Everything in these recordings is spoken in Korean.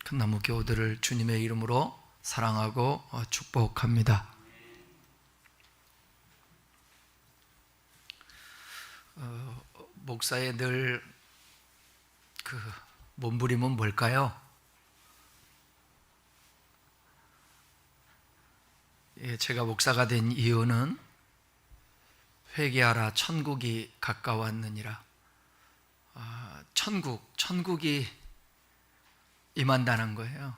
큰 나무 교우들을 주님의 이름으로 사랑하고 축복합니다. 목사의 늘 몸부림은 뭘까요? 제가 목사가 된 이유는 회개하라 천국이 가까웠느니라. 천국이 임한다는 거예요.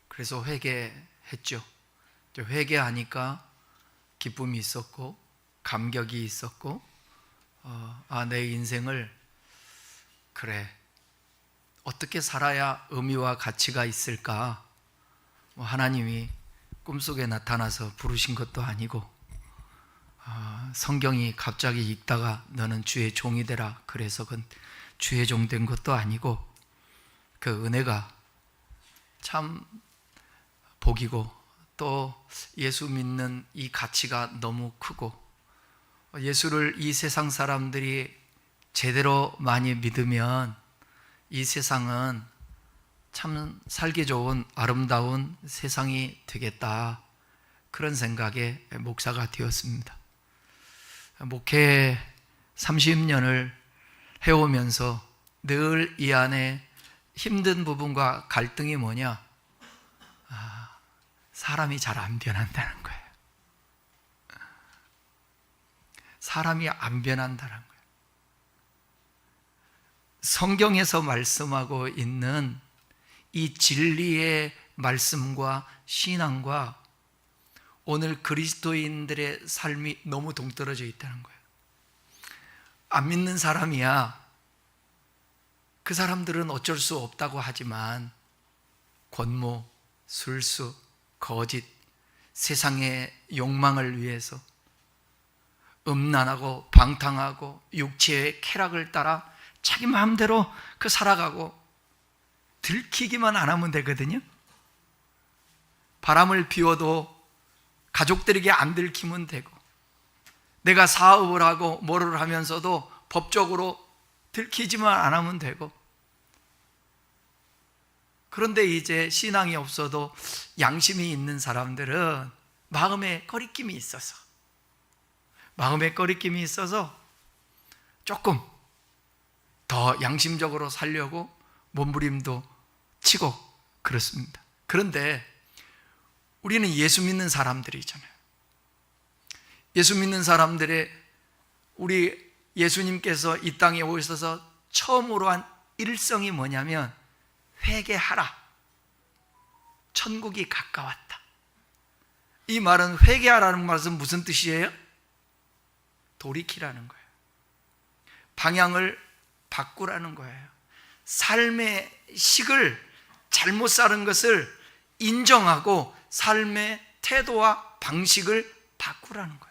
그래서 회개했죠. 회개하니까 기쁨이 있었고 감격이 있었고 내 인생을 어떻게 살아야 의미와 가치가 있을까? 하나님이 꿈속에 나타나서 부르신 것도 아니고 성경이 갑자기 읽다가 너는 주의 종이 되라 그래서 그건 주의 종 된 것도 아니고 그 은혜가 참 복이고 또 예수 믿는 이 가치가 너무 크고 예수를 이 세상 사람들이 제대로 많이 믿으면 이 세상은 참 살기 좋은 아름다운 세상이 되겠다, 그런 생각에 목사가 되었습니다. 목회 30년을 해오면서 늘 이 안에 힘든 부분과 갈등이 뭐냐? 사람이 잘 안 변한다는 거예요. 사람이 안 변한다는 거예요. 성경에서 말씀하고 있는 이 진리의 말씀과 신앙과 오늘 그리스도인들의 삶이 너무 동떨어져 있다는 거예요. 안 믿는 사람이야 그 사람들은 어쩔 수 없다고 하지만 권모, 술수, 거짓, 세상의 욕망을 위해서 음란하고 방탕하고 육체의 쾌락을 따라 자기 마음대로 살아가고 들키기만 안 하면 되거든요. 바람을 피워도 가족들에게 안 들키면 되고 내가 사업을 하고 뭐를 하면서도 법적으로 들키지만 안 하면 되고, 그런데 이제 신앙이 없어도 양심이 있는 사람들은 마음에 꺼리낌이 있어서 조금 더 양심적으로 살려고 몸부림도 치고 그렇습니다. 그런데 우리는 예수 믿는 사람들이잖아요. 예수 믿는 사람들의 우리 예수님께서 이 땅에 오셔서 처음으로 한 일성이 뭐냐면 회개하라, 천국이 가까웠다. 이 말은 회개하라는 말은 무슨 뜻이에요? 돌이키라는 거예요. 방향을 바꾸라는 거예요. 삶의 식을 잘못 사는 것을 인정하고 삶의 태도와 방식을 바꾸라는 거예요.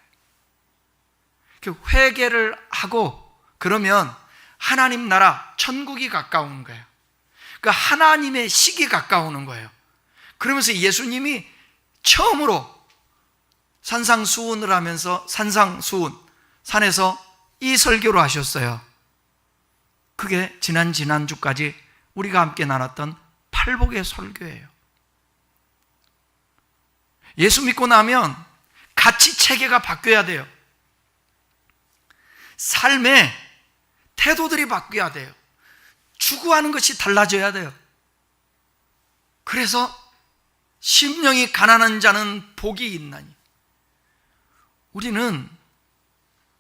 회개를 하고 그러면 하나님 나라 천국이 가까운 거예요. 그러니까 하나님의 식이 가까우는 거예요. 그러면서 예수님이 처음으로 산상수훈을 하면서 산에서 이 설교를 하셨어요. 그게 지난주까지 우리가 함께 나눴던 팔복의 설교예요. 예수 믿고 나면 가치 체계가 바뀌어야 돼요. 삶의 태도들이 바뀌어야 돼요. 추구하는 것이 달라져야 돼요. 그래서 심령이 가난한 자는 복이 있나니. 우리는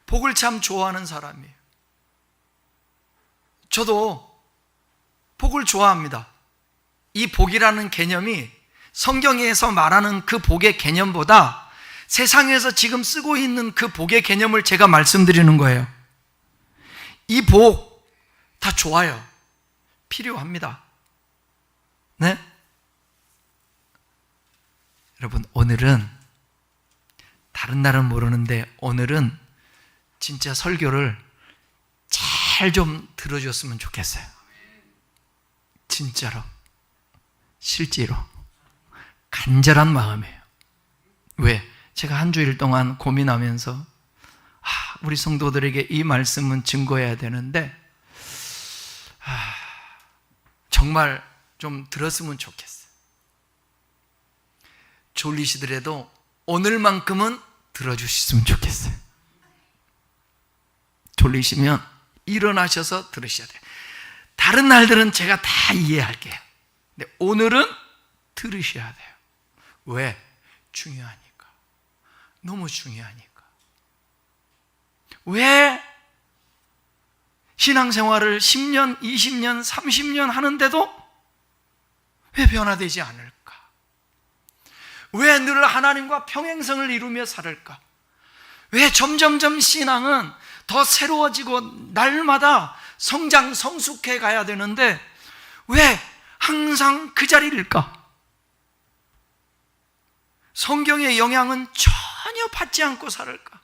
복을 참 좋아하는 사람이에요. 저도 복을 좋아합니다. 이 복이라는 개념이 성경에서 말하는 그 복의 개념보다 세상에서 지금 쓰고 있는 그 복의 개념을 제가 말씀드리는 거예요. 이 복 다 좋아요. 필요합니다. 네? 여러분, 오늘은 다른 날은 모르는데 오늘은 진짜 설교를 잘 좀 들어줬으면 좋겠어요. 진짜로, 실제로 간절한 마음이에요. 왜? 제가 한 주일 동안 고민하면서 우리 성도들에게 이 말씀은 증거해야 되는데 정말 좀 들었으면 좋겠어요. 졸리시더라도 오늘만큼은 들어주셨으면 좋겠어요. 졸리시면 일어나셔서 들으셔야 돼요. 다른 날들은 제가 다 이해할게요. 근데 오늘은 들으셔야 돼요. 왜? 중요하니까. 너무 중요하니까. 왜 신앙생활을 10년, 20년, 30년 하는데도 왜 변화되지 않을까? 왜 늘 하나님과 평행성을 이루며 살을까? 왜 점점점 신앙은 더 새로워지고 날마다 성장, 성숙해 가야 되는데 왜 항상 그 자리일까? 성경의 영향은 전혀 받지 않고 살을까?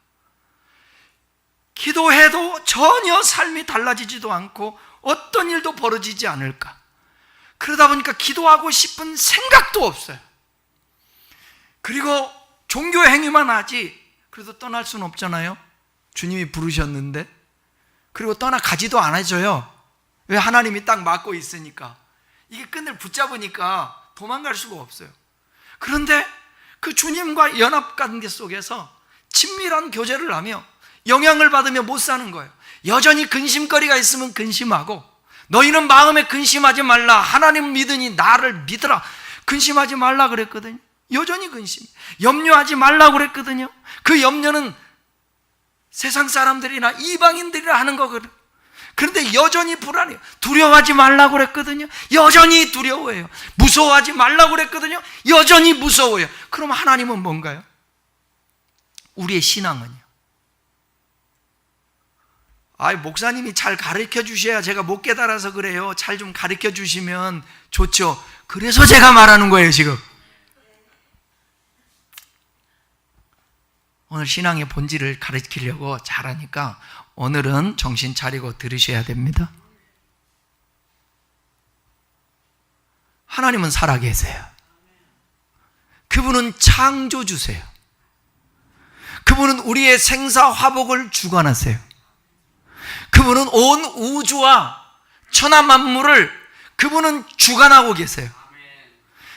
기도해도 전혀 삶이 달라지지도 않고 어떤 일도 벌어지지 않을까? 그러다 보니까 기도하고 싶은 생각도 없어요. 그리고 종교 행위만 하지, 그래도 떠날 수는 없잖아요. 주님이 부르셨는데. 그리고 떠나가지도 않아줘요. 왜? 하나님이 딱 막고 있으니까. 이게 끈을 붙잡으니까 도망갈 수가 없어요. 그런데 그 주님과 연합관계 속에서 친밀한 교제를 하며 영향을 받으며 못 사는 거예요. 여전히 근심거리가 있으면 근심하고, 너희는 마음에 근심하지 말라, 하나님 믿으니 나를 믿으라, 근심하지 말라 그랬거든요. 여전히 근심, 염려하지 말라고 그랬거든요. 그 염려는 세상 사람들이나 이방인들이나 하는 거거든요. 그런데 여전히 불안해요. 두려워하지 말라고 그랬거든요. 여전히 두려워해요. 무서워하지 말라고 그랬거든요. 여전히 무서워해요. 그럼 하나님은 뭔가요? 우리의 신앙은요? 목사님이 잘 가르쳐 주셔야 제가 못 깨달아서 그래요. 잘 좀 가르쳐 주시면 좋죠. 그래서 제가 말하는 거예요, 지금. 오늘 신앙의 본질을 가르치려고 잘하니까 오늘은 정신 차리고 들으셔야 됩니다. 하나님은 살아계세요. 그분은 창조주세요. 그분은 우리의 생사화복을 주관하세요. 그분은 온 우주와 천하만물을 그분은 주관하고 계세요.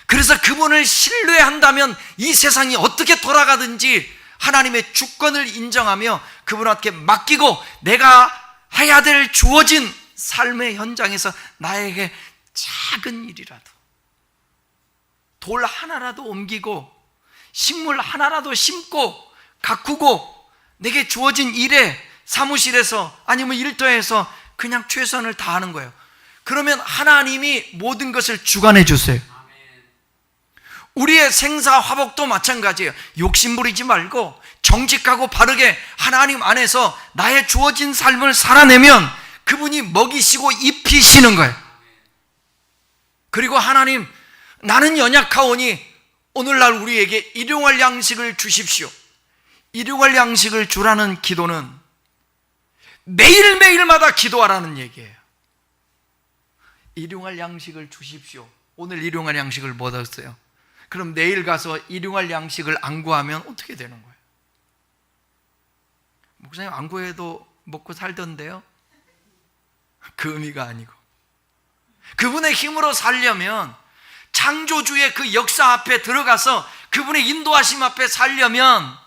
그래서 그분을 신뢰한다면 이 세상이 어떻게 돌아가든지 하나님의 주권을 인정하며 그분한테 맡기고, 내가 해야 될 주어진 삶의 현장에서 나에게 작은 일이라도, 돌 하나라도 옮기고 식물 하나라도 심고 가꾸고, 내게 주어진 일에 사무실에서 아니면 일터에서 그냥 최선을 다하는 거예요. 그러면 하나님이 모든 것을 주관해 주세요. 우리의 생사화복도 마찬가지예요. 욕심부리지 말고 정직하고 바르게 하나님 안에서 나의 주어진 삶을 살아내면 그분이 먹이시고 입히시는 거예요. 그리고 하나님, 나는 연약하오니 오늘날 우리에게 일용할 양식을 주십시오. 일용할 양식을 주라는 기도는 매일매일마다 기도하라는 얘기예요. 일용할 양식을 주십시오. 오늘 일용할 양식을 못 얻었어요. 그럼 내일 가서 일용할 양식을 안 구하면 어떻게 되는 거예요? 목사님, 안 구해도 먹고 살던데요? 그 의미가 아니고, 그분의 힘으로 살려면, 창조주의 그 역사 앞에 들어가서 그분의 인도하심 앞에 살려면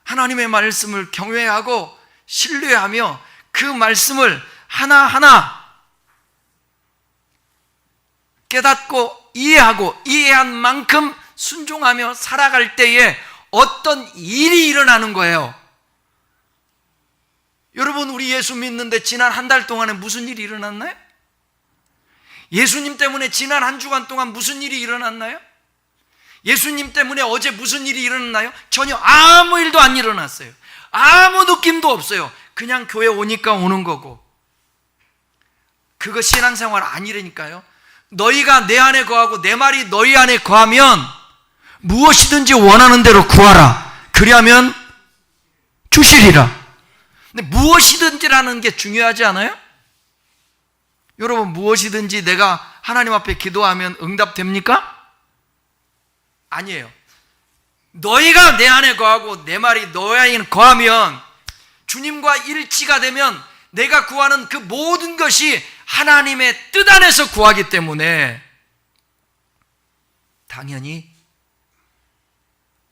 하나님의 말씀을 경외하고 신뢰하며 그 말씀을 하나하나 깨닫고 이해하고 이해한 만큼 순종하며 살아갈 때에 어떤 일이 일어나는 거예요. 여러분, 우리 예수 믿는데 지난 한 달 동안에 무슨 일이 일어났나요? 예수님 때문에 지난 한 주간 동안 무슨 일이 일어났나요? 예수님 때문에 어제 무슨 일이 일어났나요? 전혀 아무 일도 안 일어났어요. 아무 느낌도 없어요. 그냥 교회 오니까 오는 거고. 그거 신앙생활 아니라니까요. 너희가 내 안에 거하고 내 말이 너희 안에 거하면 무엇이든지 원하는 대로 구하라. 그리하면 주시리라. 근데 무엇이든지라는 게 중요하지 않아요? 여러분, 무엇이든지 내가 하나님 앞에 기도하면 응답됩니까? 아니에요. 너희가 내 안에 거하고 내 말이 너희 안에 거하면, 주님과 일치가 되면 내가 구하는 그 모든 것이 하나님의 뜻 안에서 구하기 때문에 당연히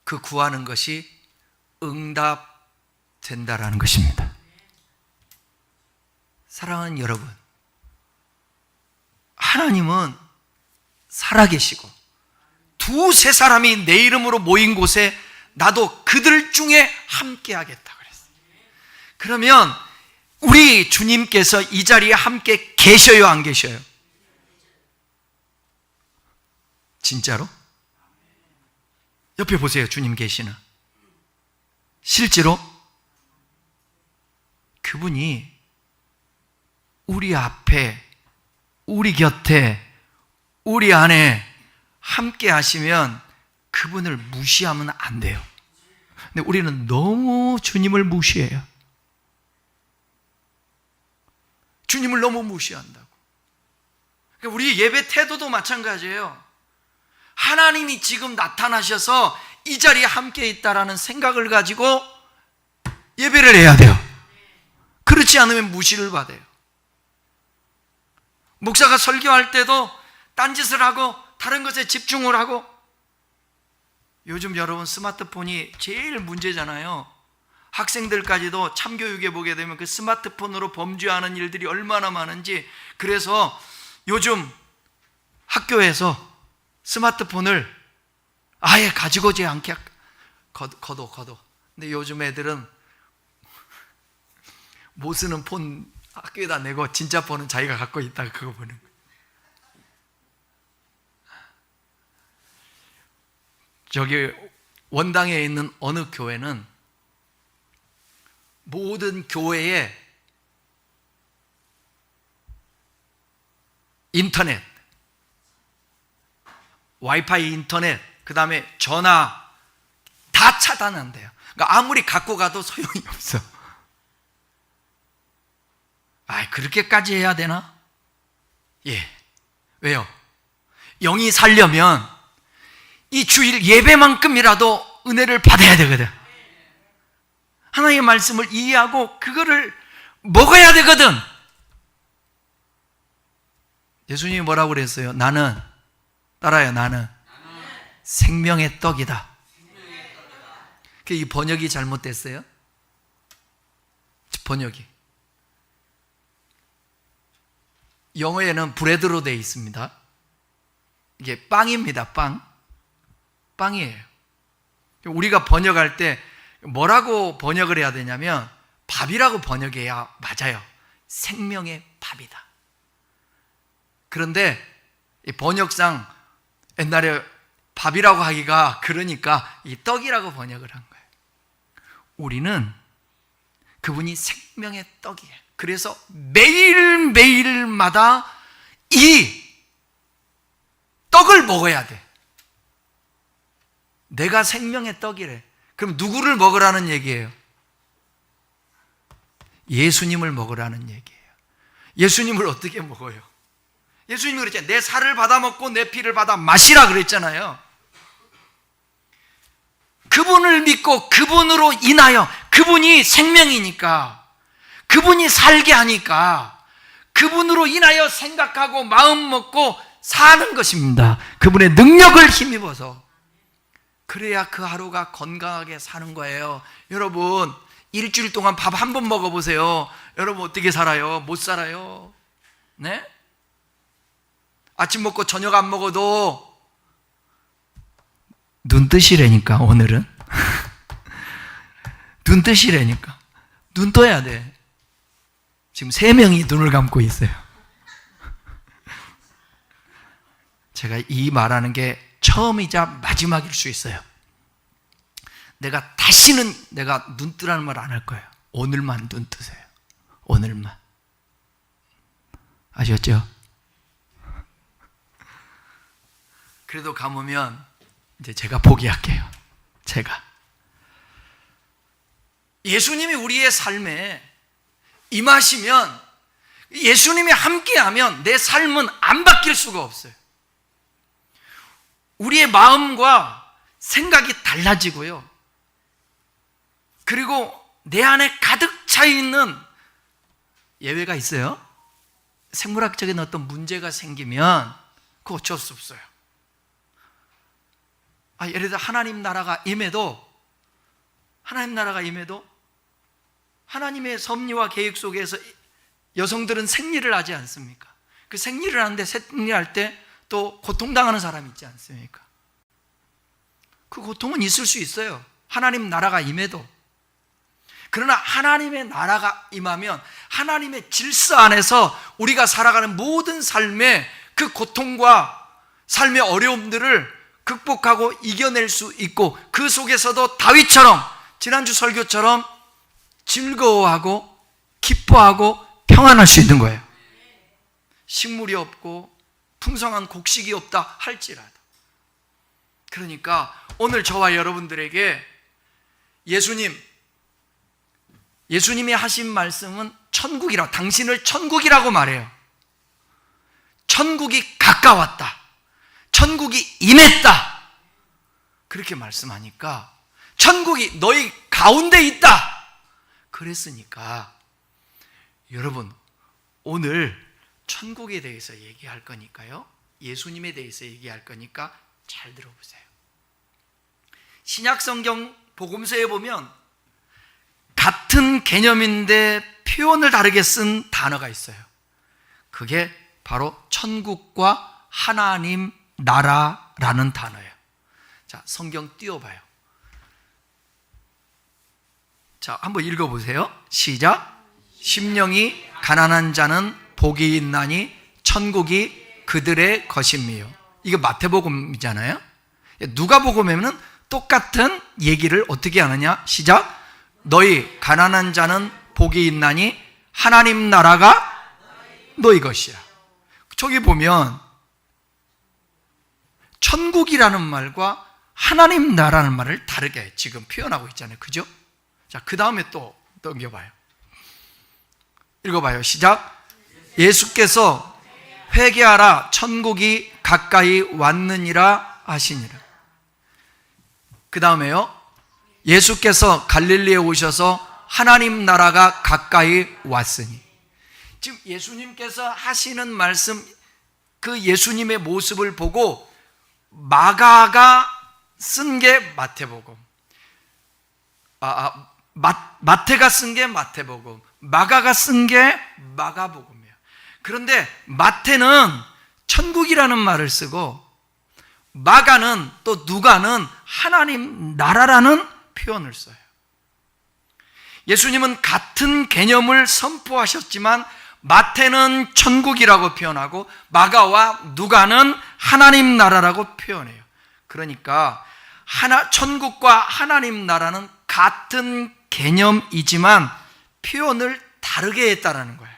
그 구하는 것이 응답된다라는 것입니다. 사랑하는 여러분, 하나님은 살아계시고 두세 사람이 내 이름으로 모인 곳에 나도 그들 중에 함께 하겠다 그랬어요. 그러면 우리 주님께서 이 자리에 함께 계셔요, 안 계셔요? 진짜로? 옆에 보세요. 주님 계시나? 실제로 그분이 우리 앞에, 우리 곁에, 우리 안에 함께 하시면 그분을 무시하면 안 돼요. 근데 우리는 너무 주님을 무시해요. 주님을 너무 무시한다고. 그러니까 우리 예배 태도도 마찬가지예요. 하나님이 지금 나타나셔서 이 자리에 함께 있다라는 생각을 가지고 예배를 해야 돼요. 그렇지 않으면 무시를 받아요. 목사가 설교할 때도 딴짓을 하고 다른 것에 집중을 하고, 요즘 여러분 스마트폰이 제일 문제잖아요. 학생들까지도 참교육에 보게 되면 그 스마트폰으로 범죄하는 일들이 얼마나 많은지. 그래서 요즘 학교에서 스마트폰을 아예 가지고 오지 않게 거둬. 근데 요즘 애들은 못 쓰는 폰 학교에다 내고 진짜 폰은 자기가 갖고 있다가 그거 보는 거예요. 저기 원당에 있는 어느 교회는 모든 교회에 인터넷, 와이파이 인터넷, 그 다음에 전화 다 차단한대요. 그러니까 아무리 갖고 가도 소용이 없어. 그렇게까지 해야 되나? 예. 왜요? 영이 살려면 이 주일 예배만큼이라도 은혜를 받아야 되거든. 하나님의 말씀을 이해하고 그거를 먹어야 되거든. 예수님이 뭐라고 그랬어요? 나는, 따라요, 나는 생명의 떡이다. 이 번역이 잘못됐어요? 번역이. 영어에는 브레드로 되어 있습니다. 이게 빵입니다. 빵이에요. 우리가 번역할 때 뭐라고 번역을 해야 되냐면 밥이라고 번역해야 맞아요. 생명의 밥이다. 그런데 이 번역상 옛날에 밥이라고 하기가 그러니까 이 떡이라고 번역을 한 거예요. 우리는 그분이 생명의 떡이에요. 그래서 매일매일마다 이 떡을 먹어야 돼. 내가 생명의 떡이래. 그럼 누구를 먹으라는 얘기예요? 예수님을 먹으라는 얘기예요. 예수님을 어떻게 먹어요? 예수님이 그랬잖아요. 내 살을 받아 먹고 내 피를 받아 마시라 그랬잖아요. 그분을 믿고 그분으로 인하여, 그분이 생명이니까, 그분이 살게 하니까 그분으로 인하여 생각하고 마음 먹고 사는 것입니다. 그분의 능력을 힘입어서. 그래야 그 하루가 건강하게 사는 거예요. 여러분, 일주일 동안 밥 한 번 먹어보세요. 여러분 어떻게 살아요? 못 살아요. 네? 아침 먹고 저녁 안 먹어도 눈 뜨시라니까. 오늘은 눈 뜨시라니까. 눈 떠야 돼. 지금 3명이 눈을 감고 있어요. 제가 이 말하는 게 처음이자 마지막일 수 있어요. 내가 다시는 내가 눈 뜨라는 말 안 할 거예요. 오늘만 눈 뜨세요. 오늘만. 아셨죠? 그래도 감으면 이제 제가 포기할게요. 제가. 예수님이 우리의 삶에 임하시면, 예수님이 함께하면 내 삶은 안 바뀔 수가 없어요. 우리의 마음과 생각이 달라지고요. 그리고 내 안에 가득 차 있는, 예외가 있어요. 생물학적인 어떤 문제가 생기면 그거 어쩔 수 없어요. 예를 들어 하나님 나라가 임해도 하나님의 섭리와 계획 속에서 여성들은 생리를 하지 않습니까? 그 생리를 하는데 생리할 때 또 고통당하는 사람이 있지 않습니까? 그 고통은 있을 수 있어요. 하나님 나라가 임해도. 그러나 하나님의 나라가 임하면 하나님의 질서 안에서 우리가 살아가는 모든 삶의 그 고통과 삶의 어려움들을 극복하고 이겨낼 수 있고, 그 속에서도 다윗처럼, 지난주 설교처럼 즐거워하고 기뻐하고 평안할 수 있는 거예요. 식물이 없고 풍성한 곡식이 없다 할지라도. 그러니까 오늘 저와 여러분들에게 예수님이 하신 말씀은 천국이라, 당신을 천국이라고 말해요. 천국이 가까웠다, 천국이 임했다, 그렇게 말씀하니까 천국이 너희 가운데 있다 그랬으니까, 여러분 오늘 천국에 대해서 얘기할 거니까요, 예수님에 대해서 얘기할 거니까 잘 들어보세요. 신약성경 복음서에 보면 같은 개념인데 표현을 다르게 쓴 단어가 있어요. 그게 바로 천국과 하나님 나라라는 단어예요. 자, 성경 띄워봐요. 자, 한번 읽어보세요. 시작. 심령이 가난한 자는 복이 있나니 천국이 그들의 것임이요. 이게 마태복음이잖아요. 누가복음에는 똑같은 얘기를 어떻게 하느냐? 시작. 너희 가난한 자는 복이 있나니 하나님 나라가 너희 것이라. 저기 보면 천국이라는 말과 하나님 나라는 말을 다르게 지금 표현하고 있잖아요. 그죠? 자, 그 다음에 또 넘겨봐요. 읽어봐요. 시작. 예수께서 회개하라, 천국이 가까이 왔느니라 하시니라. 그 다음에요, 예수께서 갈릴리에 오셔서 하나님 나라가 가까이 왔으니. 지금 예수님께서 하시는 말씀, 그 예수님의 모습을 보고 마가가 쓴 게 마태복음, 마태가 쓴 게 마태복음, 마가가 쓴 게 마가복음이에요. 그런데 마태는 천국이라는 말을 쓰고 마가는 또 누가는 하나님 나라라는 표현을 써요. 예수님은 같은 개념을 선포하셨지만 마태는 천국이라고 표현하고 마가와 누가는 하나님 나라라고 표현해요. 그러니까 천국과 하나님 나라는 같은 개념이지만 표현을 다르게 했다는 거예요.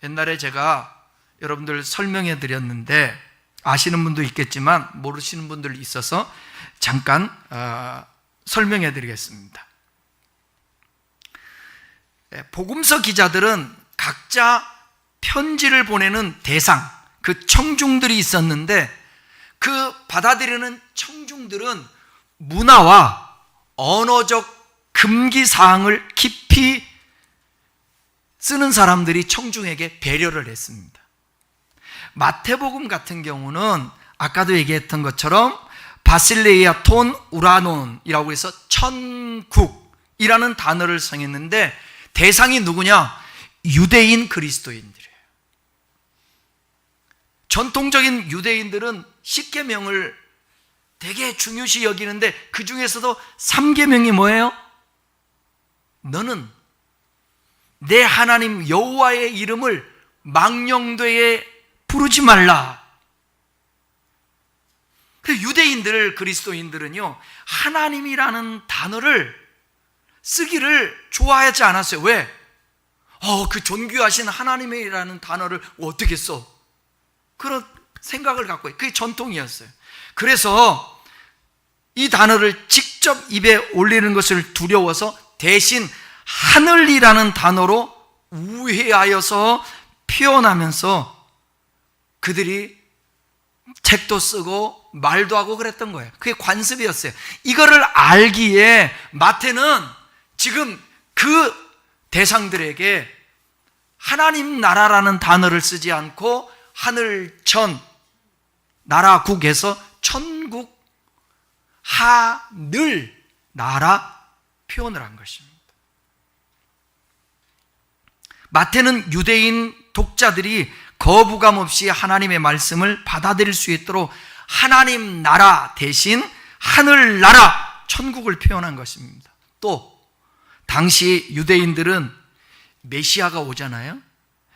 옛날에 제가 여러분들 설명해 드렸는데 아시는 분도 있겠지만 모르시는 분들 있어서 잠깐 설명해 드리겠습니다. 복음서 기자들은 각자 편지를 보내는 대상, 그 청중들이 있었는데 그 받아들이는 청중들은 문화와 언어적 금기사항을 깊이 쓰는 사람들이 청중에게 배려를 했습니다. 마태복음 같은 경우는 아까도 얘기했던 것처럼 바실레이아 톤 우라논이라고 해서 천국이라는 단어를 사용했는데 대상이 누구냐? 유대인 그리스도인들이에요. 전통적인 유대인들은 10계명을 되게 중요시 여기는데 그 중에서도 3계명이 뭐예요? 너는 내 하나님 여호와의 이름을 망령되게 부르지 말라. 유대인들, 그리스도인들은요, 하나님이라는 단어를 쓰기를 좋아하지 않았어요. 왜? 그 존귀하신 하나님이라는 단어를 어떻게 써? 그런 생각을 갖고 있어요. 그게 전통이었어요. 그래서 이 단어를 직접 입에 올리는 것을 두려워서 대신 하늘이라는 단어로 우회하여서 표현하면서 그들이 책도 쓰고 말도 하고 그랬던 거예요. 그게 관습이었어요. 이거를 알기에 마태는 지금 그 대상들에게 하나님 나라라는 단어를 쓰지 않고 하늘천, 나라국에서 천국, 하늘, 나라 표현을 한 것입니다. 마태는 유대인 독자들이 거부감 없이 하나님의 말씀을 받아들일 수 있도록 하나님 나라 대신 하늘나라, 천국을 표현한 것입니다. 또 당시 유대인들은 메시아가 오잖아요.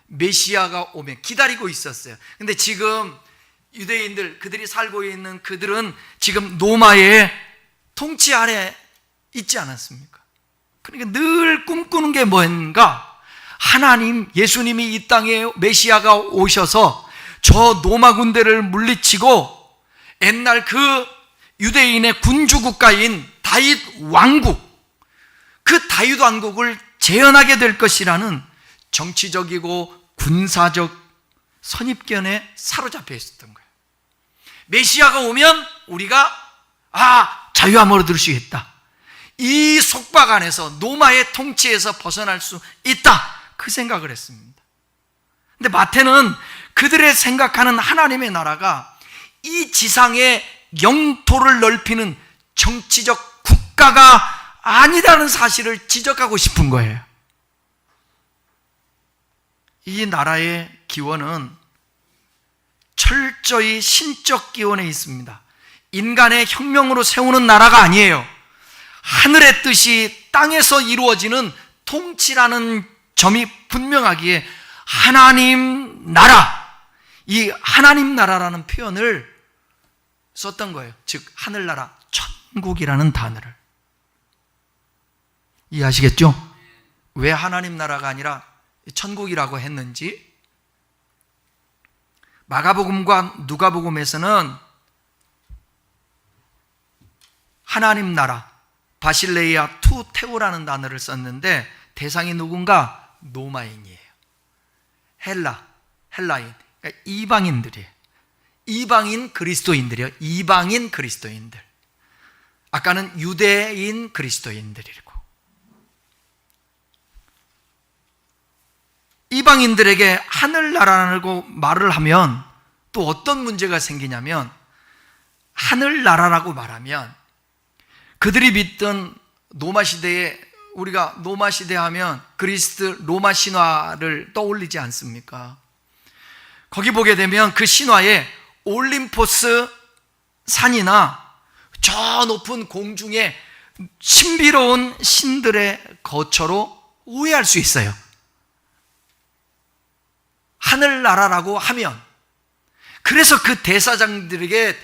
메시아가 오면 기다리고 있었어요. 근데 지금 유대인들, 그들이 살고 있는 그들은 지금 로마의 통치 아래 있지 않았습니까? 그러니까 늘 꿈꾸는 게 뭔가, 하나님, 예수님이 이 땅에 메시아가 오셔서 저 로마 군대를 물리치고 옛날 그 유대인의 군주 국가인 다윗 왕국, 그 다윗 왕국을 재현하게 될 것이라는 정치적이고 군사적 선입견에 사로잡혀 있었던 거예요. 메시아가 오면 우리가 자유함을 얻을 수 있다, 이 속박 안에서 로마의 통치에서 벗어날 수 있다, 그 생각을 했습니다. 근데 마태는 그들의 생각하는 하나님의 나라가 이 지상의 영토를 넓히는 정치적 국가가 아니라는 사실을 지적하고 싶은 거예요. 이 나라의 기원은 철저히 신적 기원에 있습니다. 인간의 혁명으로 세우는 나라가 아니에요. 하늘의 뜻이 땅에서 이루어지는 통치라는 점이 분명하기에 하나님 나라, 이 하나님 나라라는 표현을 썼던 거예요. 즉 하늘나라, 천국이라는 단어를. 이해하시겠죠? 왜 하나님 나라가 아니라 천국이라고 했는지. 마가복음과 누가복음에서는 하나님 나라, 바실레이아 투 테오라는 단어를 썼는데 대상이 누군가? 로마인이에요. 헬라인, 그러니까 이방인들이에요. 이방인 그리스도인들이요. 이방인 그리스도인들. 아까는 유대인 그리스도인들이고, 이방인들에게 하늘나라라고 말을 하면 또 어떤 문제가 생기냐면, 하늘나라라고 말하면 그들이 믿던 로마 시대에, 우리가 로마 시대 하면 그리스 로마 신화를 떠올리지 않습니까? 거기 보게 되면 그 신화에 올림포스 산이나 저 높은 공중에 신비로운 신들의 거처로 오해할 수 있어요. 하늘나라라고 하면, 그래서 그 대상자들에게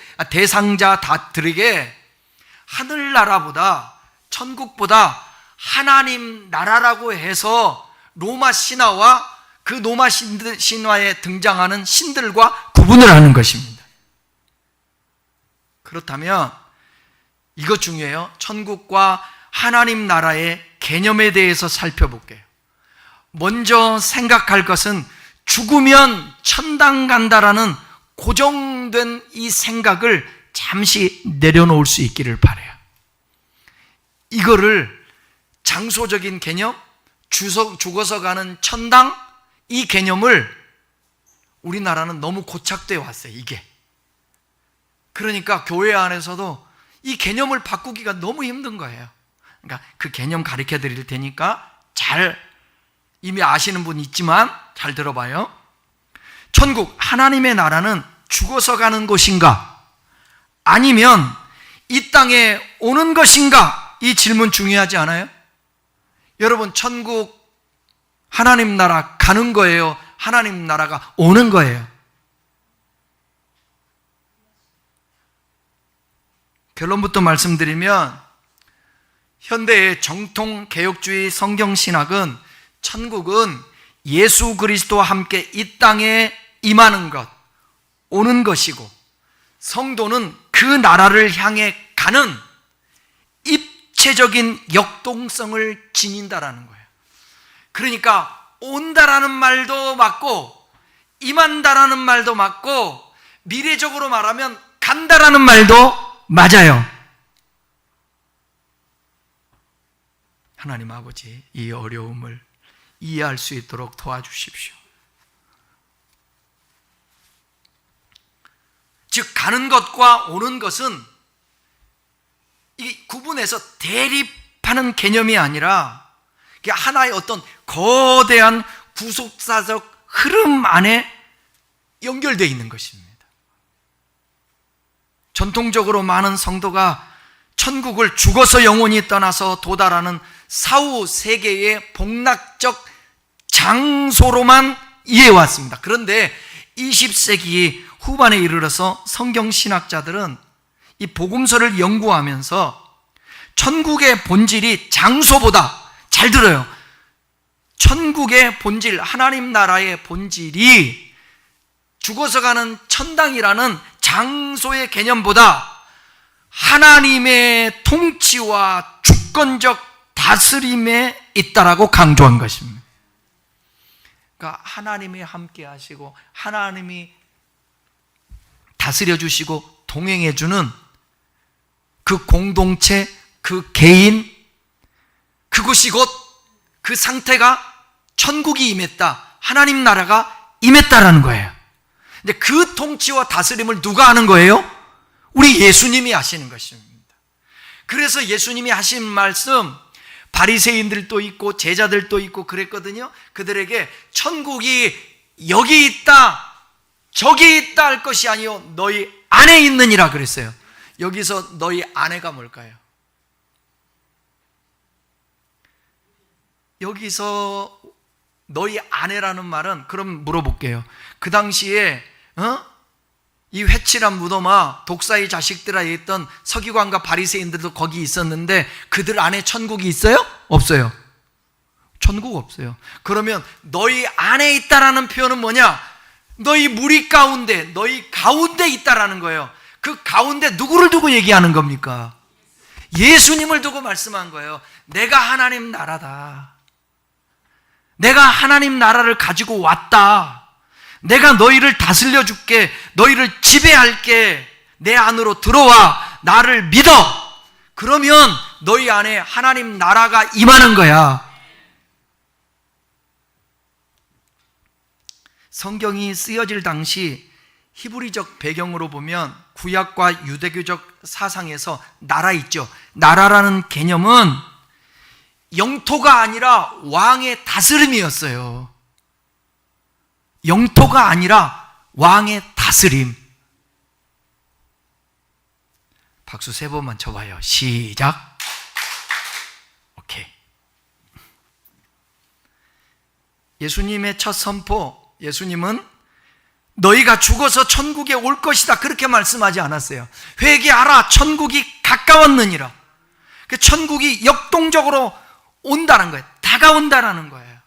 하늘나라보다, 천국보다 하나님 나라라고 해서 로마 신화와 그 로마 신화에 등장하는 신들과 구분을 하는 것입니다. 그렇다면 이것 중요해요. 천국과 하나님 나라의 개념에 대해서 살펴볼게요. 먼저 생각할 것은 죽으면 천당 간다라는 고정된 이 생각을 잠시 내려놓을 수 있기를 바라요. 이거를 장소적인 개념, 죽어서 가는 천당, 이 개념을 우리나라는 너무 고착되어 왔어요. 이게. 그러니까 교회 안에서도 이 개념을 바꾸기가 너무 힘든 거예요. 그러니까 그 개념 가르쳐 드릴 테니까 잘, 이미 아시는 분 있지만 잘 들어봐요. 천국, 하나님의 나라는 죽어서 가는 곳인가? 아니면 이 땅에 오는 것인가? 이 질문 중요하지 않아요? 여러분, 천국, 하나님 나라 가는 거예요? 하나님 나라가 오는 거예요? 결론부터 말씀드리면, 현대의 정통 개혁주의 성경신학은 천국은 예수 그리스도와 함께 이 땅에 임하는 것, 오는 것이고, 성도는 그 나라를 향해 가는 입체적인 역동성을 지닌다라는 거예요. 그러니까 온다라는 말도 맞고, 임한다라는 말도 맞고, 미래적으로 말하면 간다라는 말도 맞아요. 하나님 아버지, 이 어려움을, 이해할 수 있도록 도와주십시오. 즉 가는 것과 오는 것은 이 구분해서 대립하는 개념이 아니라 하나의 어떤 거대한 구속사적 흐름 안에 연결되어 있는 것입니다. 전통적으로 많은 성도가 천국을 죽어서 영혼이 떠나서 도달하는 사후 세계의 복락적 장소로만 이해해왔습니다. 그런데 20세기 후반에 이르러서 성경신학자들은 이 복음서를 연구하면서 천국의 본질이 장소보다, 잘 들어요, 천국의 본질, 하나님 나라의 본질이 죽어서 가는 천당이라는 장소의 개념보다 하나님의 통치와 주권적 다스림에 있다라고 강조한 것입니다. 그러니까 하나님이 함께 하시고 하나님이 다스려 주시고 동행해 주는 그 공동체, 그 개인, 그곳이 곧 그 상태가 천국이 임했다, 하나님 나라가 임했다라는 거예요. 근데 그 통치와 다스림을 누가 하는 거예요? 우리 예수님이 하시는 것입니다. 그래서 예수님이 하신 말씀, 바리새인들도 있고 제자들도 있고 그랬거든요. 그들에게 천국이 여기 있다, 저기 있다 할 것이 아니요 너희 안에 있느니라 그랬어요. 여기서 너희 안에가 뭘까요? 여기서 너희 아내라는 말은, 그럼 물어볼게요. 그 당시에 이 회칠한 무덤아 독사의 자식들아 있던 서기관과 바리새인들도 거기 있었는데 그들 안에 천국이 있어요? 없어요. 천국 없어요. 그러면 너희 안에 있다라는 표현은 뭐냐? 너희 무리 가운데, 너희 가운데 있다라는 거예요. 그 가운데 누구를 두고 얘기하는 겁니까? 예수님을 두고 말씀한 거예요. 내가 하나님 나라다. 내가 하나님 나라를 가지고 왔다. 내가 너희를 다스려 줄게. 너희를 지배할게. 내 안으로 들어와. 나를 믿어. 그러면 너희 안에 하나님 나라가 임하는 거야. 성경이 쓰여질 당시 히브리적 배경으로 보면 구약과 유대교적 사상에서 나라 있죠. 나라라는 개념은 영토가 아니라 왕의 다스림이었어요. 영토가 아니라 왕의 다스림. 박수 3번만 쳐봐요. 시작. 오케이. 예수님의 첫 선포, 예수님은 너희가 죽어서 천국에 올 것이다 그렇게 말씀하지 않았어요. 회개하라, 천국이 가까웠느니라. 천국이 역동적으로 온다는 거예요. 다가온다라는 거예요.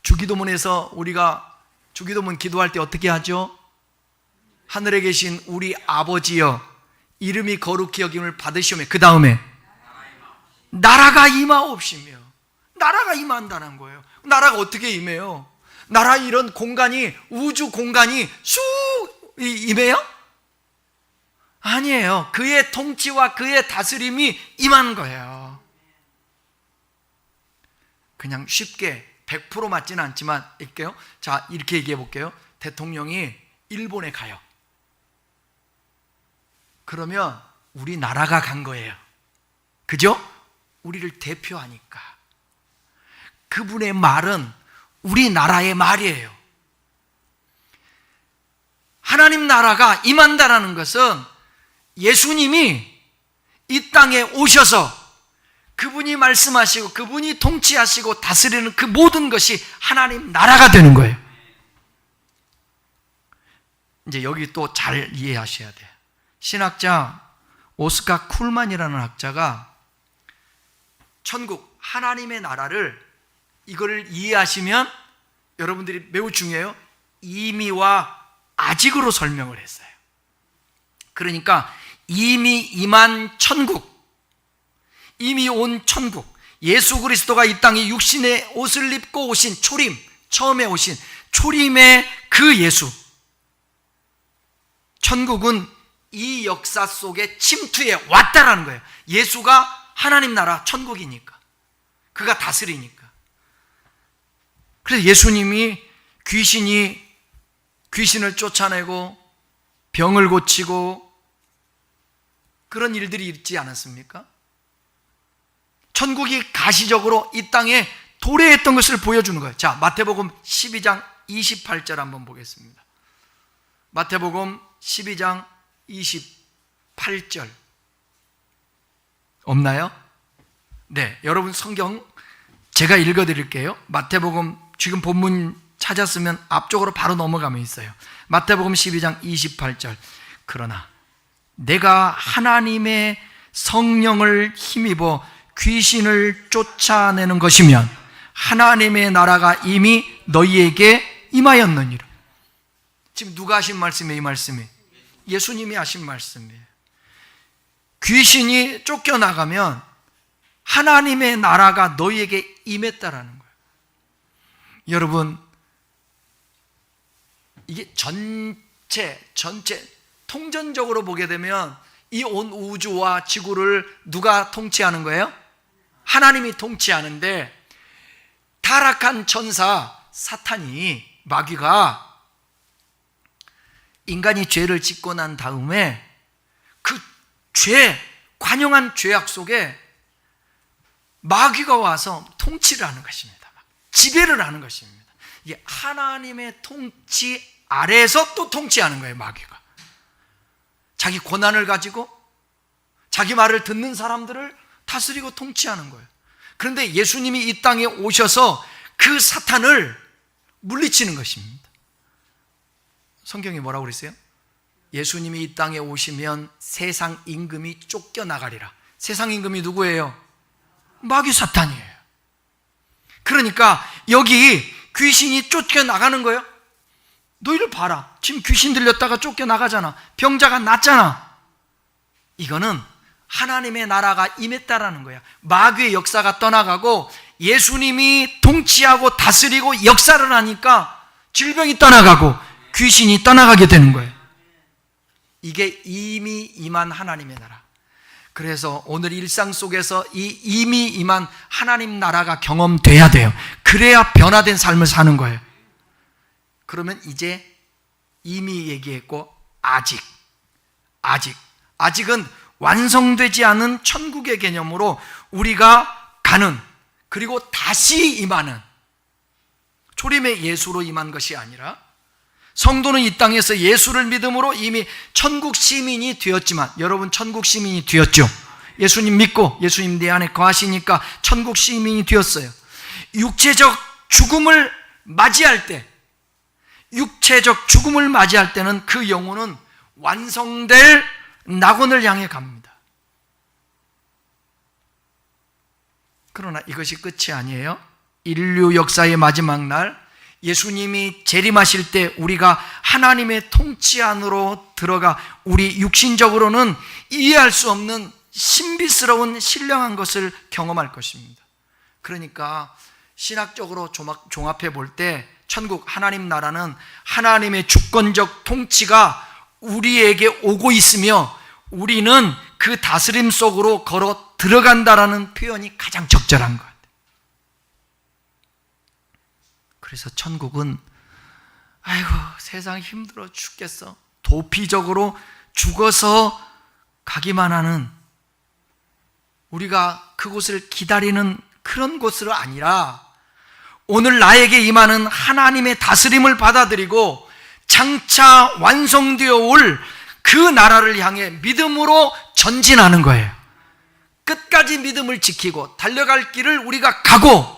주기도문에서 우리가 주기도문 기도할 때 어떻게 하죠? 하늘에 계신 우리 아버지여 이름이 거룩히 여김을 받으시오며, 그 다음에 나라가 임하옵시며. 나라가 임한다는 거예요. 나라가 어떻게 임해요? 나라 이런 공간이, 우주 공간이 쑥 임해요? 아니에요. 그의 통치와 그의 다스림이 임한 거예요. 그냥 쉽게 100% 맞지는 않지만 할게요. 자, 이렇게 얘기해 볼게요. 대통령이 일본에 가요. 그러면 우리나라가 간 거예요. 그죠? 우리를 대표하니까. 그분의 말은 우리나라의 말이에요. 하나님 나라가 임한다라는 것은 예수님이 이 땅에 오셔서 그분이 말씀하시고 그분이 통치하시고 다스리는 그 모든 것이 하나님 나라가 되는 거예요. 이제 여기 또 잘 이해하셔야 돼요. 신학자 오스카 쿨만이라는 학자가 천국, 하나님의 나라를, 이거를 이해하시면 여러분들이 매우 중요해요. 이미와 아직으로 설명을 했어요. 그러니까 이미 임한 천국, 이미 온 천국, 예수 그리스도가 이 땅에 육신의 옷을 입고 오신 초림, 처음에 오신 초림의 그 예수, 천국은 이 역사 속에 침투해 왔다라는 거예요. 예수가 하나님 나라 천국이니까, 그가 다스리니까. 그래서 예수님이 귀신을 쫓아내고 병을 고치고 그런 일들이 있지 않았습니까? 천국이 가시적으로 이 땅에 도래했던 것을 보여주는 거예요. 자, 마태복음 12장 28절 한번 보겠습니다. 마태복음 12장 28절 없나요? 네, 여러분 성경 제가 읽어드릴게요. 마태복음 지금 본문 찾았으면 앞쪽으로 바로 넘어가면 있어요. 마태복음 12장 28절. 그러나 내가 하나님의 성령을 힘입어 귀신을 쫓아내는 것이면 하나님의 나라가 이미 너희에게 임하였느니라. 지금 누가 하신 말씀이에요? 이 말씀이 예수님이 하신 말씀이에요. 귀신이 쫓겨나가면 하나님의 나라가 너희에게 임했다라는 거예요. 여러분, 이게 전체 통전적으로 보게 되면 이 온 우주와 지구를 누가 통치하는 거예요? 하나님이 통치하는데, 타락한 천사 사탄이, 마귀가 인간이 죄를 짓고 난 다음에 그 관영한 죄악 속에 마귀가 와서 통치를 하는 것입니다. 지배를 하는 것입니다. 이게 하나님의 통치 아래에서 또 통치하는 거예요. 마귀가 자기 권한을 가지고 자기 말을 듣는 사람들을 다스리고 통치하는 거예요. 그런데 예수님이 이 땅에 오셔서 그 사탄을 물리치는 것입니다. 성경이 뭐라고 그랬어요? 예수님이 이 땅에 오시면 세상 임금이 쫓겨나가리라. 세상 임금이 누구예요? 마귀 사탄이에요. 그러니까 여기 귀신이 쫓겨나가는 거예요. 너희를 봐라. 지금 귀신 들렸다가 쫓겨나가잖아. 병자가 낫잖아. 이거는 하나님의 나라가 임했다라는 거야. 마귀의 역사가 떠나가고 예수님이 통치하고 다스리고 역사를 하니까 질병이 떠나가고 귀신이 떠나가게 되는 거예요. 이게 이미 임한 하나님의 나라. 그래서 오늘 일상 속에서 이 이미 임한 하나님 나라가 경험돼야 돼요. 그래야 변화된 삶을 사는 거예요. 그러면 이제 이미 얘기했고 아직은 완성되지 않은 천국의 개념으로 우리가 가는, 그리고 다시 임하는, 초림의 예수로 임한 것이 아니라 성도는 이 땅에서 예수를 믿음으로 이미 천국 시민이 되었지만, 여러분 천국 시민이 되었죠. 예수님 믿고 예수님 내 안에 거하시니까 천국 시민이 되었어요. 육체적 죽음을 맞이할 때는 그 영혼은 완성될 낙원을 향해 갑니다. 그러나 이것이 끝이 아니에요. 인류 역사의 마지막 날 예수님이 재림하실 때 우리가 하나님의 통치 안으로 들어가 우리 육신적으로는 이해할 수 없는 신비스러운 신령한 것을 경험할 것입니다. 그러니까 신학적으로 종합해 볼 때 천국 하나님 나라는 하나님의 주권적 통치가 우리에게 오고 있으며 우리는 그 다스림 속으로 걸어 들어간다라는 표현이 가장 적절한 것 같아요. 그래서 천국은 아이고 세상 힘들어 죽겠어, 도피적으로 죽어서 가기만 하는, 우리가 그곳을 기다리는 그런 곳으로 아니라 오늘 나에게 임하는 하나님의 다스림을 받아들이고 장차 완성되어 올 그 나라를 향해 믿음으로 전진하는 거예요. 끝까지 믿음을 지키고 달려갈 길을 우리가 가고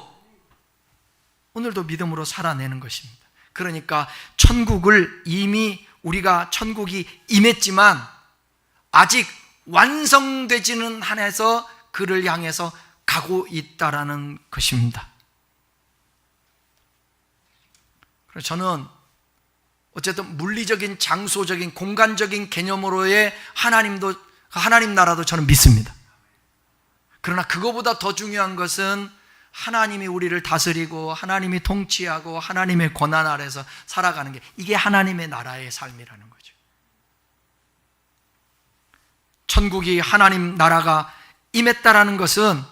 오늘도 믿음으로 살아내는 것입니다. 그러니까 천국을 이미 우리가 천국이 임했지만 아직 완성되지는 않아서 그를 향해서 가고 있다라는 것입니다. 그래서 저는 어쨌든 물리적인, 장소적인, 공간적인 개념으로의 하나님 나라도 저는 믿습니다. 그러나 그거보다 더 중요한 것은 하나님이 우리를 다스리고 하나님이 통치하고 하나님의 권한 아래서 살아가는 게, 이게 하나님의 나라의 삶이라는 거죠. 천국이 하나님 나라가 임했다라는 것은